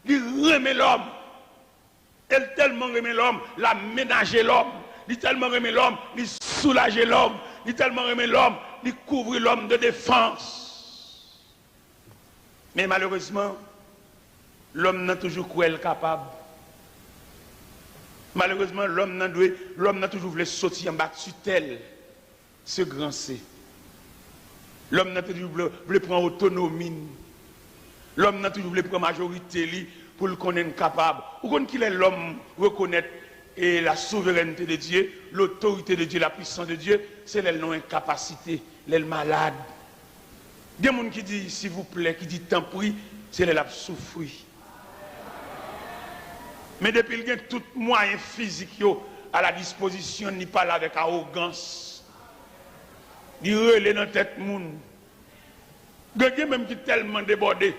il remet l'homme. Il tellement remet l'homme, il a ménagé l'homme. Il tellement remet l'homme, il soulage l'homme. Il tellement remet l'homme, il couvre l'homme de défense. Mais malheureusement, l'homme n'a toujours cruel capable. Malheureusement, l'homme n'a toujours voulu sortir en bas de tutelle, ce grand C. L'homme n'a toujours voulu prendre autonomie. L'homme n'a toujours voulu prendre majorité pour le connaître capable. Ou quand qu'il est l'homme reconnaître et la souveraineté de Dieu, l'autorité de Dieu, la puissance de Dieu, c'est les non-incapacité, les malades. Il y a des gens qui disent s'il vous plaît, qui dit tant pis, c'est les souffrir. Mais depuis qu'il y a tout moyen physique à la disposition, ni pas là avec arrogance. Il relève dans la tête de monde. Il y a même qui tellement débordé.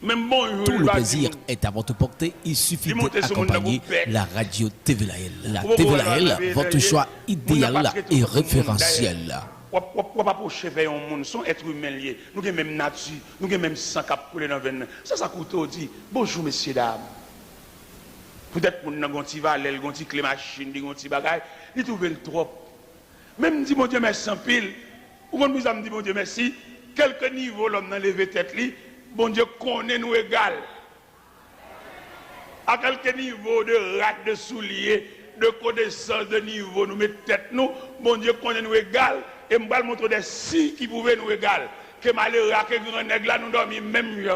Même bon, tout le plaisir est à votre portée. Il suffit d'accompagner la radio TV Lahel. La TV Lahel, votre choix idéal et référentiel. On ne peut pas approcher vers un monde, son être humain lié. Nous avons même nature, nous avons même sang qui coule dans le venin. Ça coûte dit bonjour messieurs, dames. Peut-être que nous avons un petit valet, un petit clé machine, un petit bagage, ils trouvent le trop. Même dit mon Dieu merci en pile, ou quand nous avons dit mon Dieu merci, quelques niveaux l'homme n'a levé tête li, bon Dieu connaît nous égal. À quelques niveaux de rate de souliers, de connaissance de niveau, nous mettons tête nous, bon Dieu connaît nous égal, et nous allons montrer des si qui pouvaient nous égal. Que malheureux, que grand nègre là nous dormons même mieux.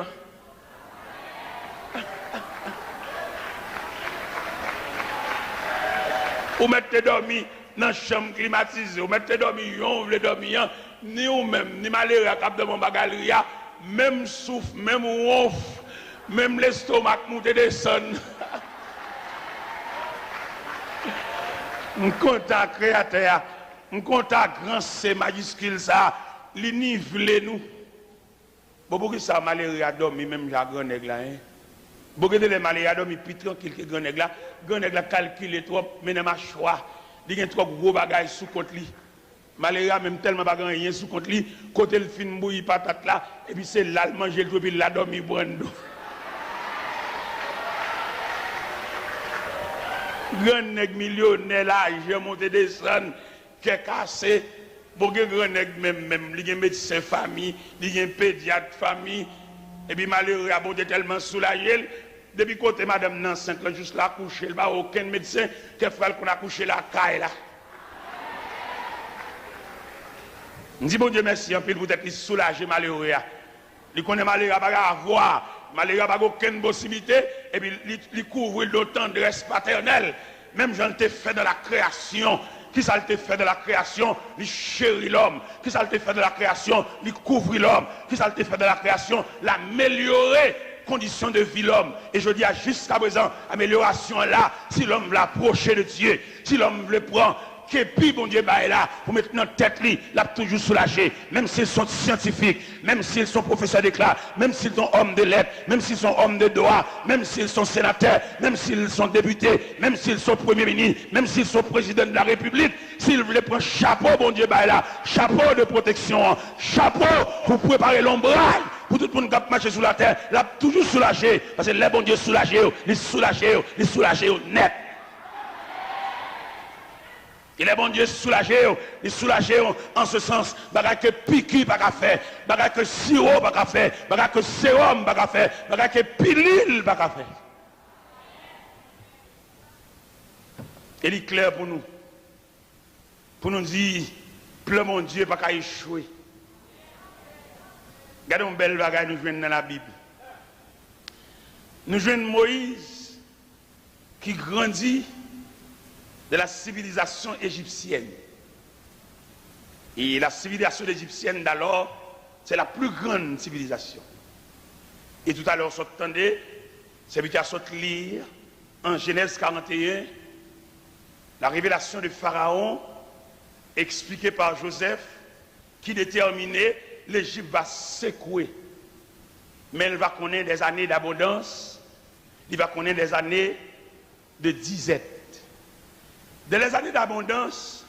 Ou mettez dormi dans la chambre climatisée, ou mettez dormi, on veut dormir, ni ou même, ni malheureux à cap de mon bagalia, même souffle, même ronf, même l'estomac monte et descend. On compte à créateur, on compte à grand C majuscule ça, li nivele nous. Bon, pour que ça malheureux à dormir, même j'ai grand nègre là, hein. Beaucoup de malheureux à dormir plus tranquille que grand nègre là calcule trop, mais n'a pas choix. Il y a trop gros bagages sous compte li. Malheureux même tellement pas rien sous compte li, côté le fin bouilli patate là, et puis c'est là le manger le puis là dormir brando. Grand nègre millionnaire là, j'ai monté descendre, qui est cassé. Beaucoup de grand nègre même, il y a un médecin famille, il y a un pédiatre famille, et puis malheureux a monté tellement soulagé. Depuis côté madame nan 5 ans juste là couché, il n'y a aucun médecin qui a fait qu'on a couché la caille là. Je dis bon Dieu merci, en pile vous êtes soulagé malheureux. Il connaît malheureux pas avoir, malheureux pas aucune possibilité, et puis il couvre de tendresse paternelle. Même j'en t'ai fait dans la création. Qui ça te fait de la création? Il chérit l'homme. Qui ça te fait de la création? Il couvre l'homme. Qui ça te fait de la création? L'améliorer. Conditions de vie l'homme. Et je dis à jusqu'à présent, amélioration là, si l'homme veut approcher de Dieu, si l'homme le prend, que puis bon Dieu est là, pour mettre dans tête lui, l'a toujours soulagé, même s'ils sont scientifiques, même s'ils sont professeurs d'éclat, même s'ils sont hommes de lettres, même s'ils sont hommes de droit, même s'ils sont sénateurs, même s'ils sont députés, même s'ils sont premiers ministres, même s'ils sont présidents de la République, s'ils veulent prendre chapeau, bon Dieu est là, chapeau de protection, chapeau pour préparer l'ombrage. Pour tout le monde qui marche sur la terre, l'a toujours soulagé. Parce que les bons Dieu soulagé, les soulagé net. Il est bon Dieu soulagé, il soulagé en ce sens, bagage que piqûre pas qu'à faire, bagage que sirop pas qu'à faire, bagage que sérum pas qu'à faire, bagage que pilule pas qu'à faire. Il est clair pour nous dire, plein mon Dieu pas qu'à échouer. Regardez un bel bagage nous jouons dans la Bible. Nous jouons Moïse qui grandit de la civilisation égyptienne. Et la civilisation égyptienne d'alors, c'est la plus grande civilisation. Et tout à l'heure, vous entendez, c'est lui qui a sauté lire en Genèse 41, la révélation de Pharaon, expliquée par Joseph, qui déterminait l'Égypte va secouer. Mais elle va connaître des années d'abondance, il va connaître des années de disette. Dans les années d'abondance,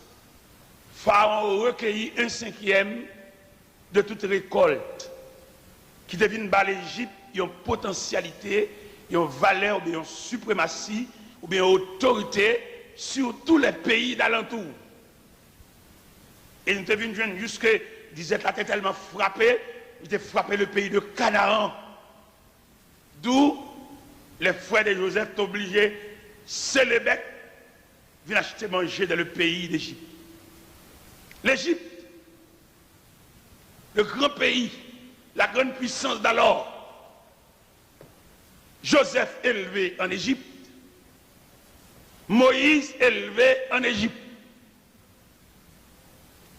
Pharaon recueillit 1/5 de toute récolte qui devine par l'Égypte, une potentialité, une valeur, ou bien une suprématie, ou bien une autorité sur tous les pays d'alentour. Et nous devine jeune jusque disette là tellement frappé, il a frappé le pays de Canaan. D'où les frères de Joseph sont obligés, c'est le bec, viennent acheter manger dans le pays d'Égypte. L'Égypte, le grand pays, la grande puissance d'alors. Joseph élevé en Égypte, Moïse élevé en Égypte.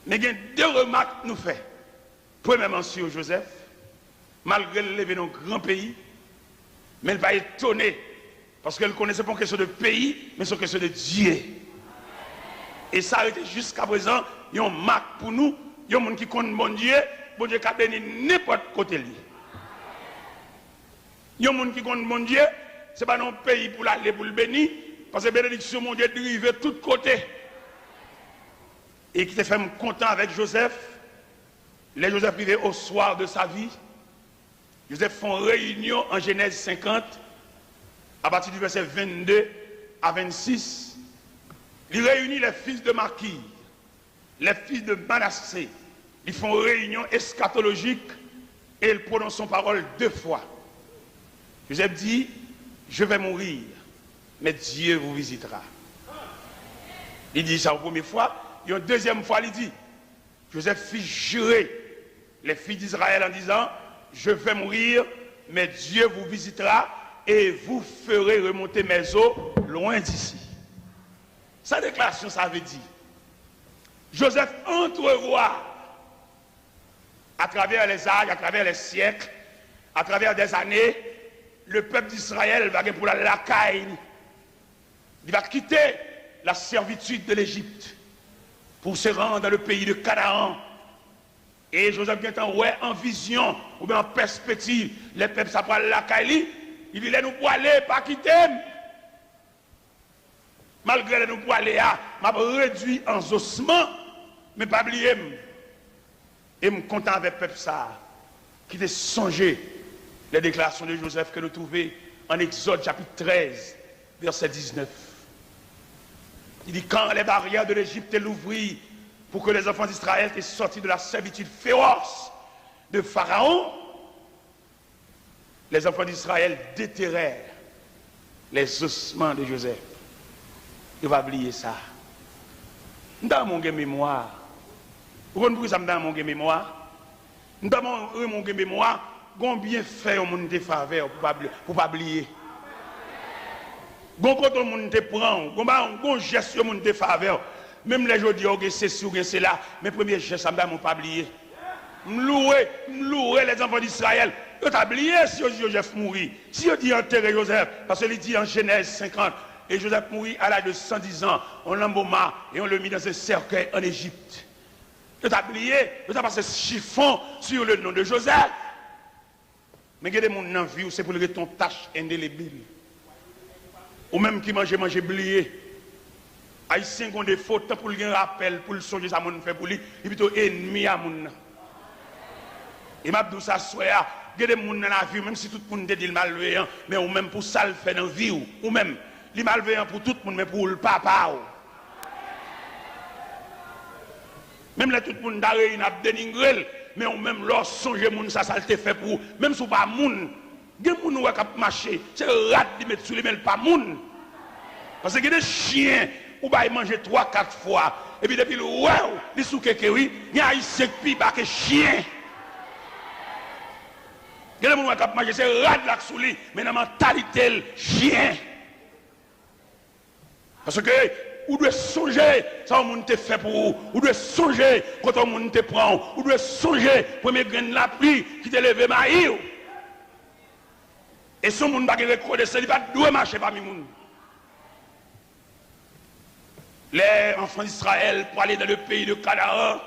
Mais il y a deux remarques nous fait. Premièrement sur Joseph, malgré l'élevé dans un grand pays, mais elle va étonner parce qu'elle connaissait pas une question de pays, mais c'est une question de Dieu. Et ça a été jusqu'à présent, il y a une marque pour nous, il y a des gens qui connaissent bon Dieu qui a béni n'importe côté lui. Il y a des gens qui connaissent bon Dieu, ce n'est pas un pays pour l'aller pour le bénir, parce que la bénédiction mon Dieu dérive de tous côtés. Et qui te fait content avec Joseph. Les Joseph arrivés au soir de sa vie. Joseph font réunion en Genèse 50, à partir du verset 22 à 26. Il réunit les fils de Maquis, les fils de Manassé. Ils font réunion eschatologique et ils prononcent son parole deux fois. Joseph dit, je vais mourir, mais Dieu vous visitera. Il dit ça la première fois. Et une deuxième fois, il dit, Joseph fit jurer les filles d'Israël en disant, je vais mourir, mais Dieu vous visitera et vous ferez remonter mes eaux loin d'ici. Sa déclaration, ça veut dire, Joseph entrevoit à travers les âges, à travers les siècles, à travers des années, le peuple d'Israël va pour la lacaille. Il va quitter la servitude de l'Égypte pour se rendre dans le pays de Canaan. Et Joseph vient en vision, ou bien en perspective, les peuples s'appellent la Kaili, il dit, nous pour aller, pas quitter. Malgré nous pour aller, m'a réduit en ossement, mais pas oublier. Et me content avec le peuple ça, qui a songé les déclarations de Joseph que nous trouvons en Exode chapitre 13, verset 19. Il dit, quand les barrières de l'Égypte l'ouvrirent pour que les enfants d'Israël soient sortis de la servitude féroce de Pharaon, les enfants d'Israël déterrèrent les ossements de Joseph. Il va oublier ça. Dans mon mémoire, vous comprenez ça dans mon mémoire? Dans mon mémoire, combien fait au monde de faveur pour pas oublier? Quand on monde te prend, on geste au monde de faveur. Même les jours disent c'est sûr c'est là, mes premiers gestes ça m'ont pas oublié. M'louer les enfants d'Israël. Ils ont oublié si Joseph mourit. Si on dit enterrer Joseph, parce qu'il dit en Genèse 50, et Joseph mourit à l'âge de 110 ans, on l'embauma et on le mit dans un cercueil en Égypte. Ils ont oublié, ils ont passé chiffon sur le nom de Joseph. Mais il y a des gens dans la vie où c'est pour ton tâche indélébile. Ou même qui mange blié. Haïtien qui ont des fautes pour lui rappel, pour le songer ça mon fait pour lui, il est plutôt ennemi à mon. Et m'a dit ça soya, il y a des gens dans la vie, même si tout le monde dit malveillant, mais ou même pour ça le fait dans la vie, ou même, il malveillant pour tout le monde, mais pour le papa. Même là tout le monde d'ailleurs, il a dénigré, mais ou même leur songer mon ça le fait pour, même si pas moun. Il y a des gens qui marché, c'est rat de mettre sur les mains, pas moun. Parce qu'il y a des chiens où ils mangent 3-4 fois. Et puis depuis le wow, les sous oui, il y a un qui bas que chien. Il y a des gens qui mangent, c'est rat de la souli, mais dans la mentalité, chien. Parce que vous devez songer, ça on monde te fait pour vous. Vous devez songer quand on monde te prend. Vous devez songer, premier grain de la pluie qui te lève maïs. Et si on ne peut pas reconnaître, il ne doit pas marcher parmi nous. Les enfants d'Israël pour aller dans le pays de Canaan,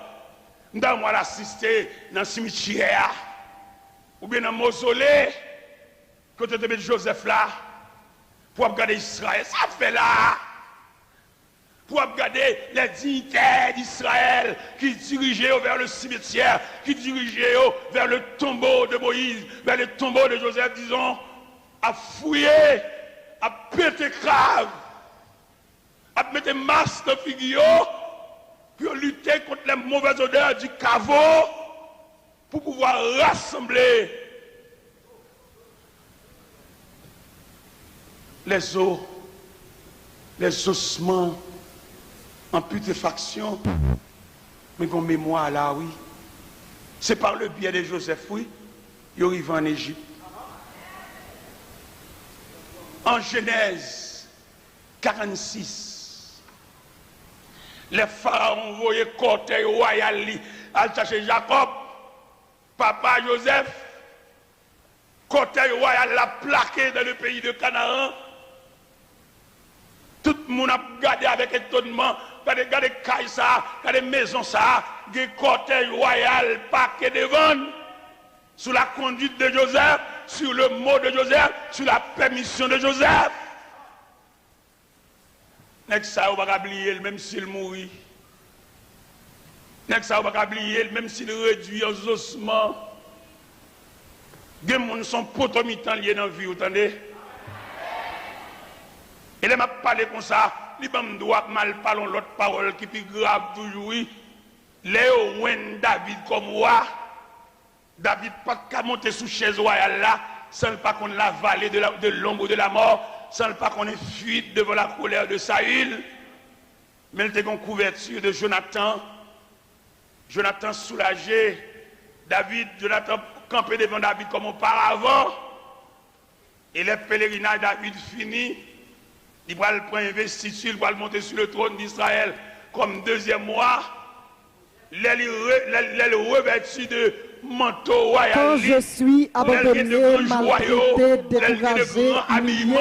nous avons assisté dans le cimetière, ou bien dans le mausolée, quand on met Joseph là, pour regarder Israël. Ça fait là, pour regarder les dignitaires d'Israël qui dirigeaient vers le cimetière, qui dirigeaient vers le tombeau de Moïse, vers le tombeau de Joseph, disons, à fouiller, à péter crave, à mettre masque de figure, pour lutter contre les mauvaises odeurs du caveau, pour pouvoir rassembler les os, les ossements en putréfaction, mais qu'on mémoire là, oui. C'est par le biais de Joseph, oui, il arrive en Égypte. En Genèse 46, les pharaons voyaient cortège royal à chercher Jacob, papa Joseph, cortège royal l'a plaqué dans le pays de Canaan. Tout le monde a regardé avec étonnement, regardé caille ça, regardé maison ça, des cortège royal paquet devant, sous la conduite de Joseph, sur le mot de Joseph, sur la permission de Joseph. N'est-ce ça, on va pas oublier, même s'il mourit. N'est-ce ça, on va pas oublier, même s'il réduit aux ossements. Des gens sont potomitants liés dans la vie, vous entendez? Et là, m'a parlé comme ça, il me doit mal parler l'autre parole qui est plus grave toujours. Léo Wen David comme roi. David pas qu'à monter sous chaise royale là, sans pas qu'on la vallée de l'ombre de la mort, sans pas qu'on ait fuite devant la colère de Saül. Mais il était en couverture de Jonathan. Jonathan soulagé. Jonathan campé devant David comme auparavant. Et les pèlerinages David fini. Il va le prendre investiture, il va le monter sur le trône d'Israël comme deuxième roi. Les revêtus de manteau royal. Quand je suis abandonné, maltraité, découragé, humilié,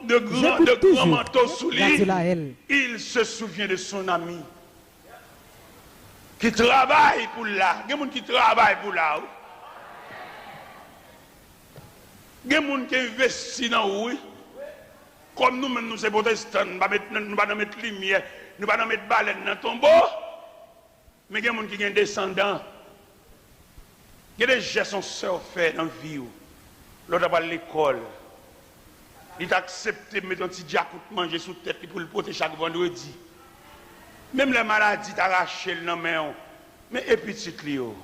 de grands manteaux sous lui, lui. Il se souvient de son ami qui travaille pour là. Il y a des gens qui travaillent pour là. Il y a des gens qui investissent dans oui. Comme nous-mêmes, nous sommes protestants, nous ne pouvons pas mettre lumière, nous ne pouvons pas mettre baleine dans le tombeau. Mais il y a des gens qui ont des descendants. Il y a des gestes qui sont faits dans la vie. L'autre va à l'école. Il a accepté de mettre un petit diacoute manger sous la tête pour le porter chaque vendredi. Même les maladies t'arrachent dans la main. Mais et petit Léo.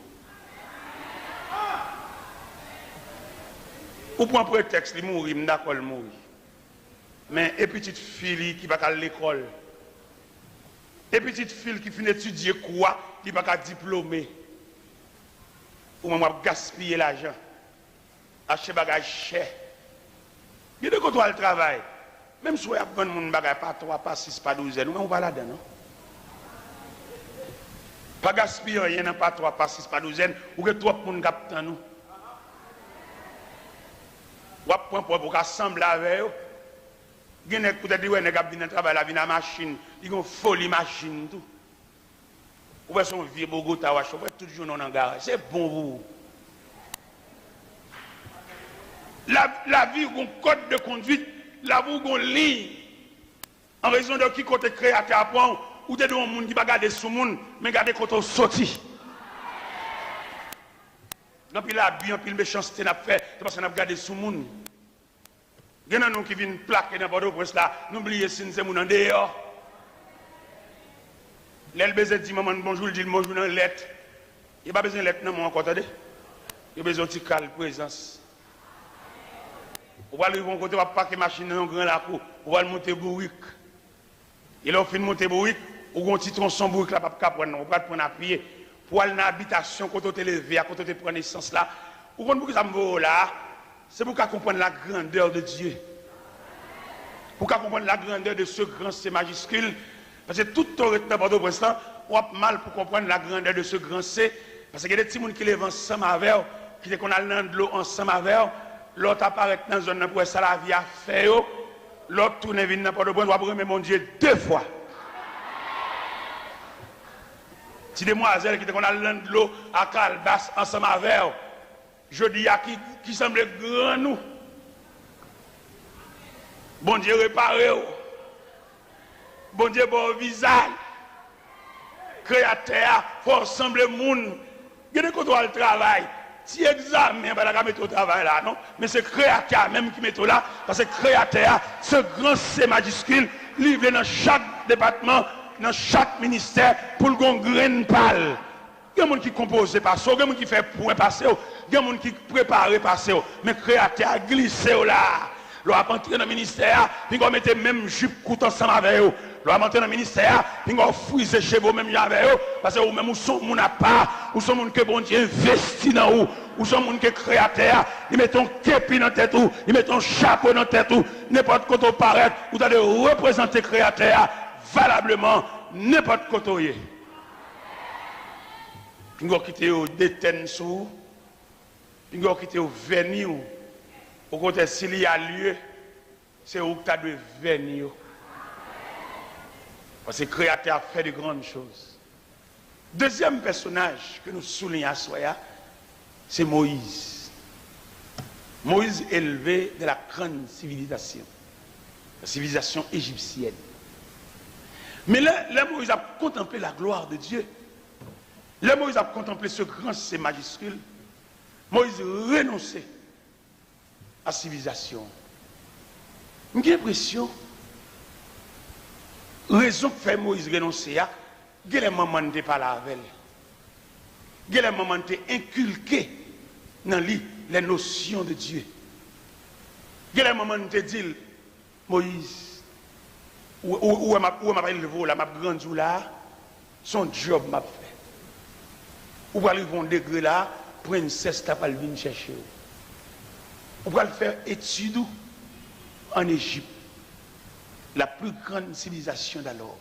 Ou pour un prétexte, il mourit, il d'accord, il mourit. Mais et petite fille qui va à l'école. Et petite fille qui finit d'étudier quoi, qui va diplômer. Ou même gaspiller l'argent. Acheter des bagages chers. Il y a de quoi le travail. Même si on a besoin de bagages pas 3, pas 6, pas 12, on va là-dedans, non? Pas gaspiller rien, pas 3, pas 6, pas 12, ou que 3 personnes captent nous. Ou à point pour assembler avec eux. Il y a peut-être des gens qui viennent travailler la vie dans la machine, ils ont folie machine tout. Ou bien son vieux Bogota, ou bien toujours non en garage. C'est bon vous. La vie a un code de conduite, la vie a une ligne. En raison de qui côté créateur apprend, ou des gens qui ne va garder sous le monde, mais garder côté sorti. Donc il a bien, puis le méchanceté n'a fait, c'est parce qu'on a gardé sous le monde. Il y a des gens qui viennent plaquer dans Port-au-Prince là, n'oubliez si c'est mon en dehors. L'LBZ dit maman bonjour, il dit bonjour dans la lettre. Il n'y a pas besoin de lettre, non, encore, attendez. Il y a besoin de calme, présence. On va aller côté, on va paquer machine dans un grand lac, on va le monter bourrique. Il a fini de monter bourrique, on va un petit tronçon bourrique là, pas prendre, on va prendre à pied. Pour aller dans l'habitation, quand on est élevé, quand on est prendre naissance là, on va pour ça me vaut là. C'est pour qu'on comprenne la grandeur de Dieu. Pour qu'on comprenne la grandeur de ce grand C majuscule. Parce que tout le temps, pour l'instant, on a mal pour comprendre la grandeur de ce grand C. Parce qu'il y a des petits gens qui lèvent ensemble avec eux, qui disent qu'on a de l'eau ensemble avec eux. L'autre apparaît dans la zone pour ça la vie a fait. L'autre tourne vient dans Port-au-Prince, on va remettre mon Dieu 2 fois. Si demoiselles qui disent qu'on a de l'eau à Calbas ensemble avec eux. Je dis à qui semble grand nous. Bon Dieu réparé. Bon Dieu bon visage. Créateur, faut ressembler au monde. Il y a des côtés le travail. Si examen, ben la mettre au travail là, non? Mais c'est créateur même qui met là, parce que créateur, ce grand C majuscule, livré dans chaque département, dans chaque ministère, pour le grain pâle. Il y a des gens qui composent par ça, il y a des gens qui font point passer, il y a des gens qui préparent passer, mais créateur a glissé là. L'on a entré dans le ministère, puis on mettait même jupe courte ensemble avec eux. L'on a entré dans le ministère, puis on frise chez vous même avec eux, parce que vous-même, vous sont mon à part, vous sont mon que bon Dieu investi dans vous, vous sont mon que créateur, ils mettent un képi dans la tête, ils mettent un chapeau dans la tête, n'importe quoi vous paraît, vous allez représenter créateur valablement, n'importe quoi vous est. Puis on quitte au détenu sous, puis on quitte au venir, au côté s'il y a lieu, c'est où tu as de venir. Parce que le Créateur a fait de grandes choses. Deuxième personnage que nous soulignons à Soya, c'est Moïse. Moïse élevé de la grande civilisation, la civilisation égyptienne. Mais là Moïse a contemplé la gloire de Dieu. Là Moïse a contemplé ce grand C majuscule. Moïse renonçait à la civilisation. J'ai l'impression, raison que fait Moïse renoncer à, il y a des moments de pas la avec. Il y a des moments de inculquer dans lui les notions de Dieu. Il y a des moments de dire, Moïse, où m'a élevé là, m'a grandi là, son job m'a fait. Ou va arriver un degré là, princesse t'a pas venir chercher. Ou va le faire étude en Égypte, la plus grande civilisation d'alors.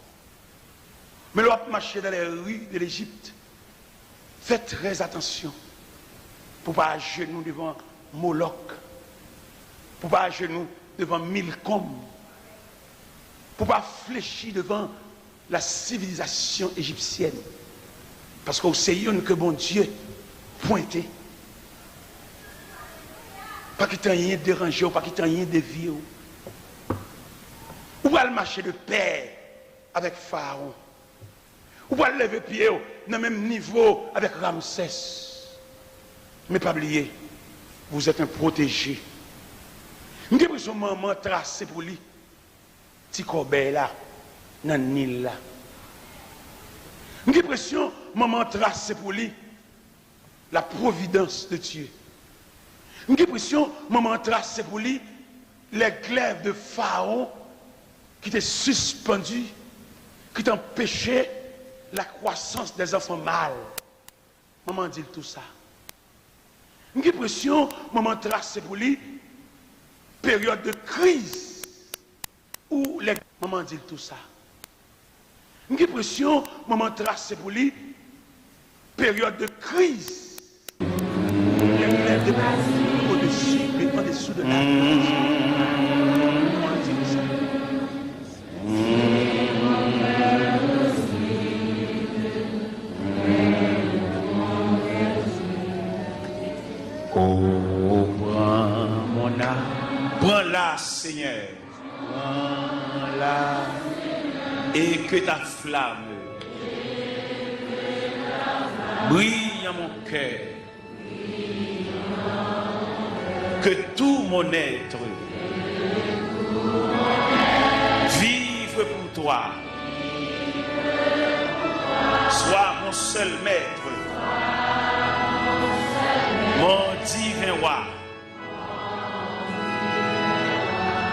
Mais l'on marcher dans les rues de l'Égypte, faites très attention pour ne pas à genoux devant Moloch, pour ne pas à genoux devant Milcom, pour ne pas fléchir devant la civilisation égyptienne. Parce que c'est une que bon Dieu pointé. Pas qu'il t'en ait dérangé, pas qu'il t'en ait dévié. Ou va le marcher de paix avec Pharaon. Ou va le lever pied dans le même niveau avec Ramsès. Mais pas oublier, vous êtes un protégé. Vous avez son maman tracé pour lui. Petit corbeil là, dans le Nil là. Vous avez l'impression, maman tracé pour lui la providence de Dieu. Vous avez l'impression, maman tracé pour lui les glaives de Pharaon qui étaient suspendus, qui t'empêchaient la croissance des enfants mâles. Maman dit tout ça. Vous avez l'impression, maman tracé pour lui période de crise où les... Maman dit tout ça. Vous avez l'impression, maman tracé pour lui période de crise. Les glaives de Pharaon au-dessus, mais en dessous de la crise. Maman dit ça. Oh, prends mon âme, prends-la, Seigneur, prends-la, et que ta flamme brille en mon cœur, que tout mon être vive pour toi, sois mon seul maître, mon divin roi,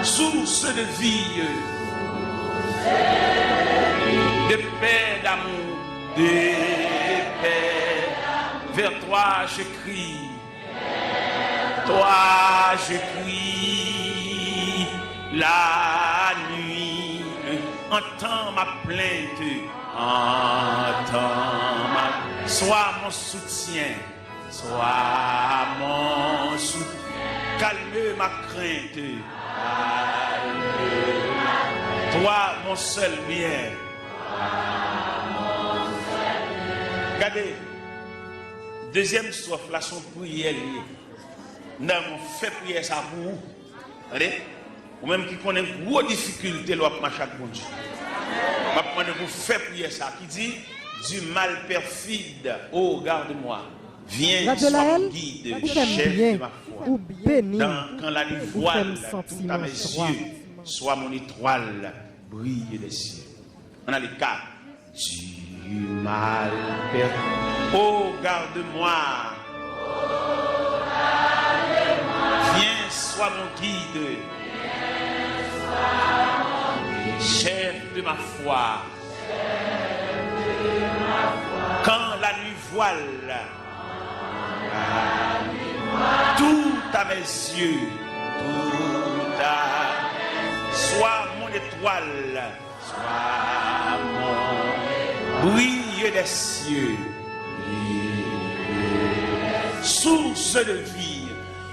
source de vie, de paix, d'amour, de paix. Vers toi je crie, toi je crie, la nuit, entends ma plainte, entends ma... Sois mon soutien. Sois mon soutien, calme ma crainte, toi mon seul bien. Regardez, deuxième strophe là, son prière, nous avons fait prière ça pour vous. Regardez, ou même qui connaît une grosse difficulté, l'on marche avec bon Dieu. Vous faites prière ça, qui dit, du mal perfide, oh garde-moi. Viens, sois mon guide, chef de ma foi. Quand la nuit voile tout à mes yeux, sois mon étoile, brille des cieux. On a les cas. Du mal perdu. Oh, garde-moi. Viens, sois mon guide, chef de ma foi. Quand la nuit voile tout à mes yeux, tout à, sois mon étoile, sois mon brille des cieux, source de vie,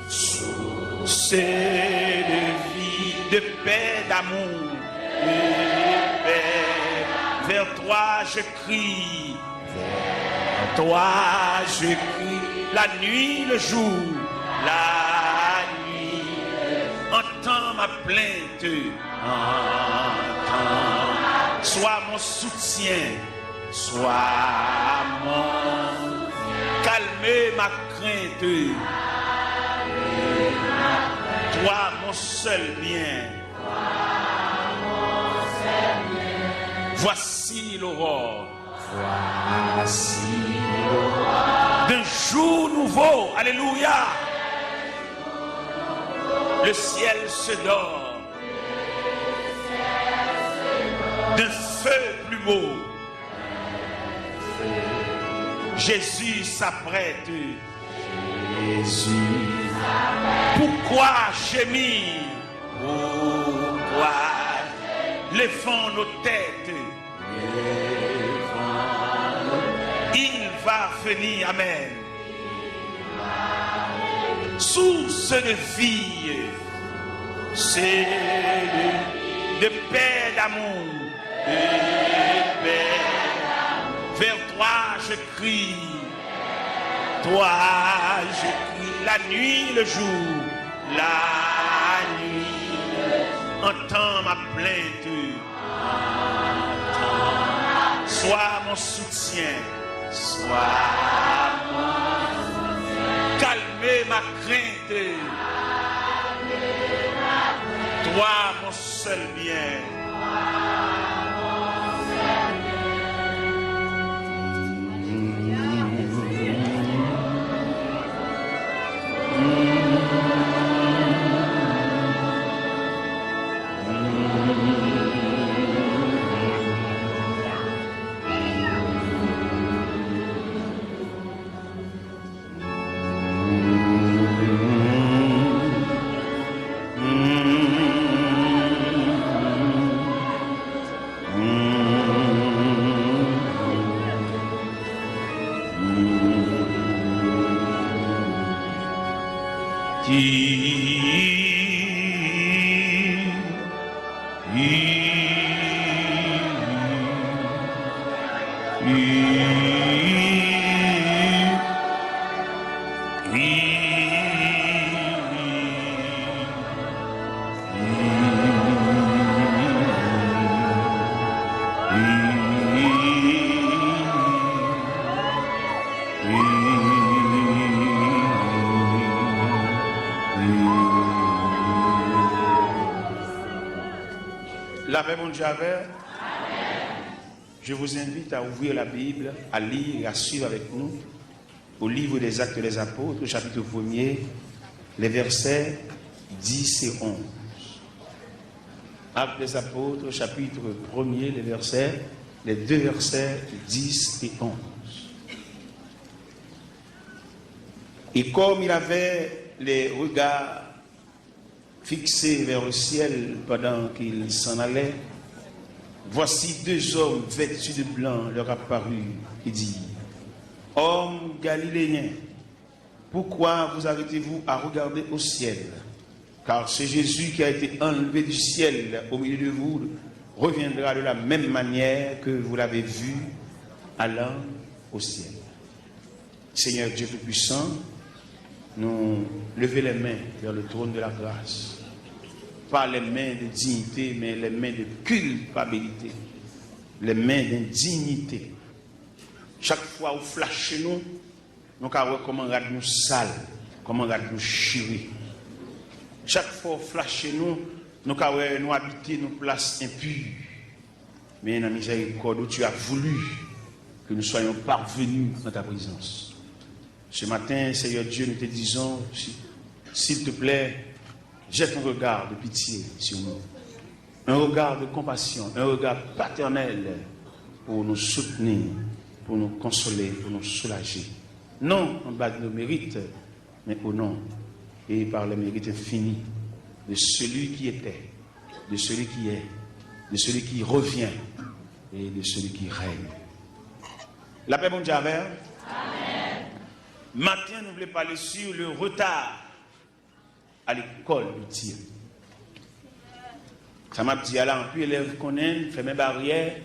source de vie, de paix, d'amour, de paix. Vers toi je crie, vers toi je crie, la nuit, le jour, la nuit, entends ma plainte, entends, sois mon soutien, sois mon, calmer ma crainte, toi mon seul bien, voici l'aurore, voici l'aurore d'un jour nouveau, alléluia. Le ciel se dort d'un feu plus beau. Jésus s'apprête. Jésus. Pourquoi gémir? Pourquoi levons nos têtes? Il va venir, amen. Source de vie, c'est de paix, d'amour, de paix. Vers toi je crie, toi je crie, la nuit, le jour, la nuit, entends ma plainte, sois mon soutien, sois mon, calmer ma crainte, toi mon seul bien. La paix, mon Javel. Je vous invite à ouvrir la Bible, à lire et à suivre avec nous au livre des Actes des Apôtres, chapitre 1er, les versets 10 et 11. Actes des Apôtres, chapitre 1er, les deux versets 10 et 11. Et comme il avait les regards fixés vers le ciel pendant qu'il s'en allait, voici deux hommes vêtus de blanc leur apparurent et dirent: Hommes galiléens, pourquoi vous arrêtez-vous à regarder au ciel? Car ce Jésus qui a été enlevé du ciel au milieu de vous reviendra de la même manière que vous l'avez vu allant au ciel. Seigneur Dieu Tout-Puissant, nous levons les mains vers le trône de la grâce. Pas les mains de dignité, mais les mains de culpabilité. Les mains d'indignité. Chaque fois où vous flashez nous, nous avons comment nous sale, comment nous chiré. Chaque fois où vous flashez nous, nous avons habité nos places impures. Mais dans la miséricorde où tu as voulu que nous soyons parvenus dans ta présence. Ce matin, Seigneur Dieu, nous te disons, s'il te plaît, jette un regard de pitié sur nous. un regard de compassion, un regard paternel pour nous soutenir, pour nous consoler, pour nous soulager. Non en bas de nos mérites, mais au nom et par le mérite infini de celui qui était, de celui qui est, de celui qui revient et de celui qui règne. La paix, bon Dieu. Amen. Matin, nous voulons parler sur le retard à l'école du tir. Ça m'a dit, alors, un peu élève qu'on aime, fait mes barrières.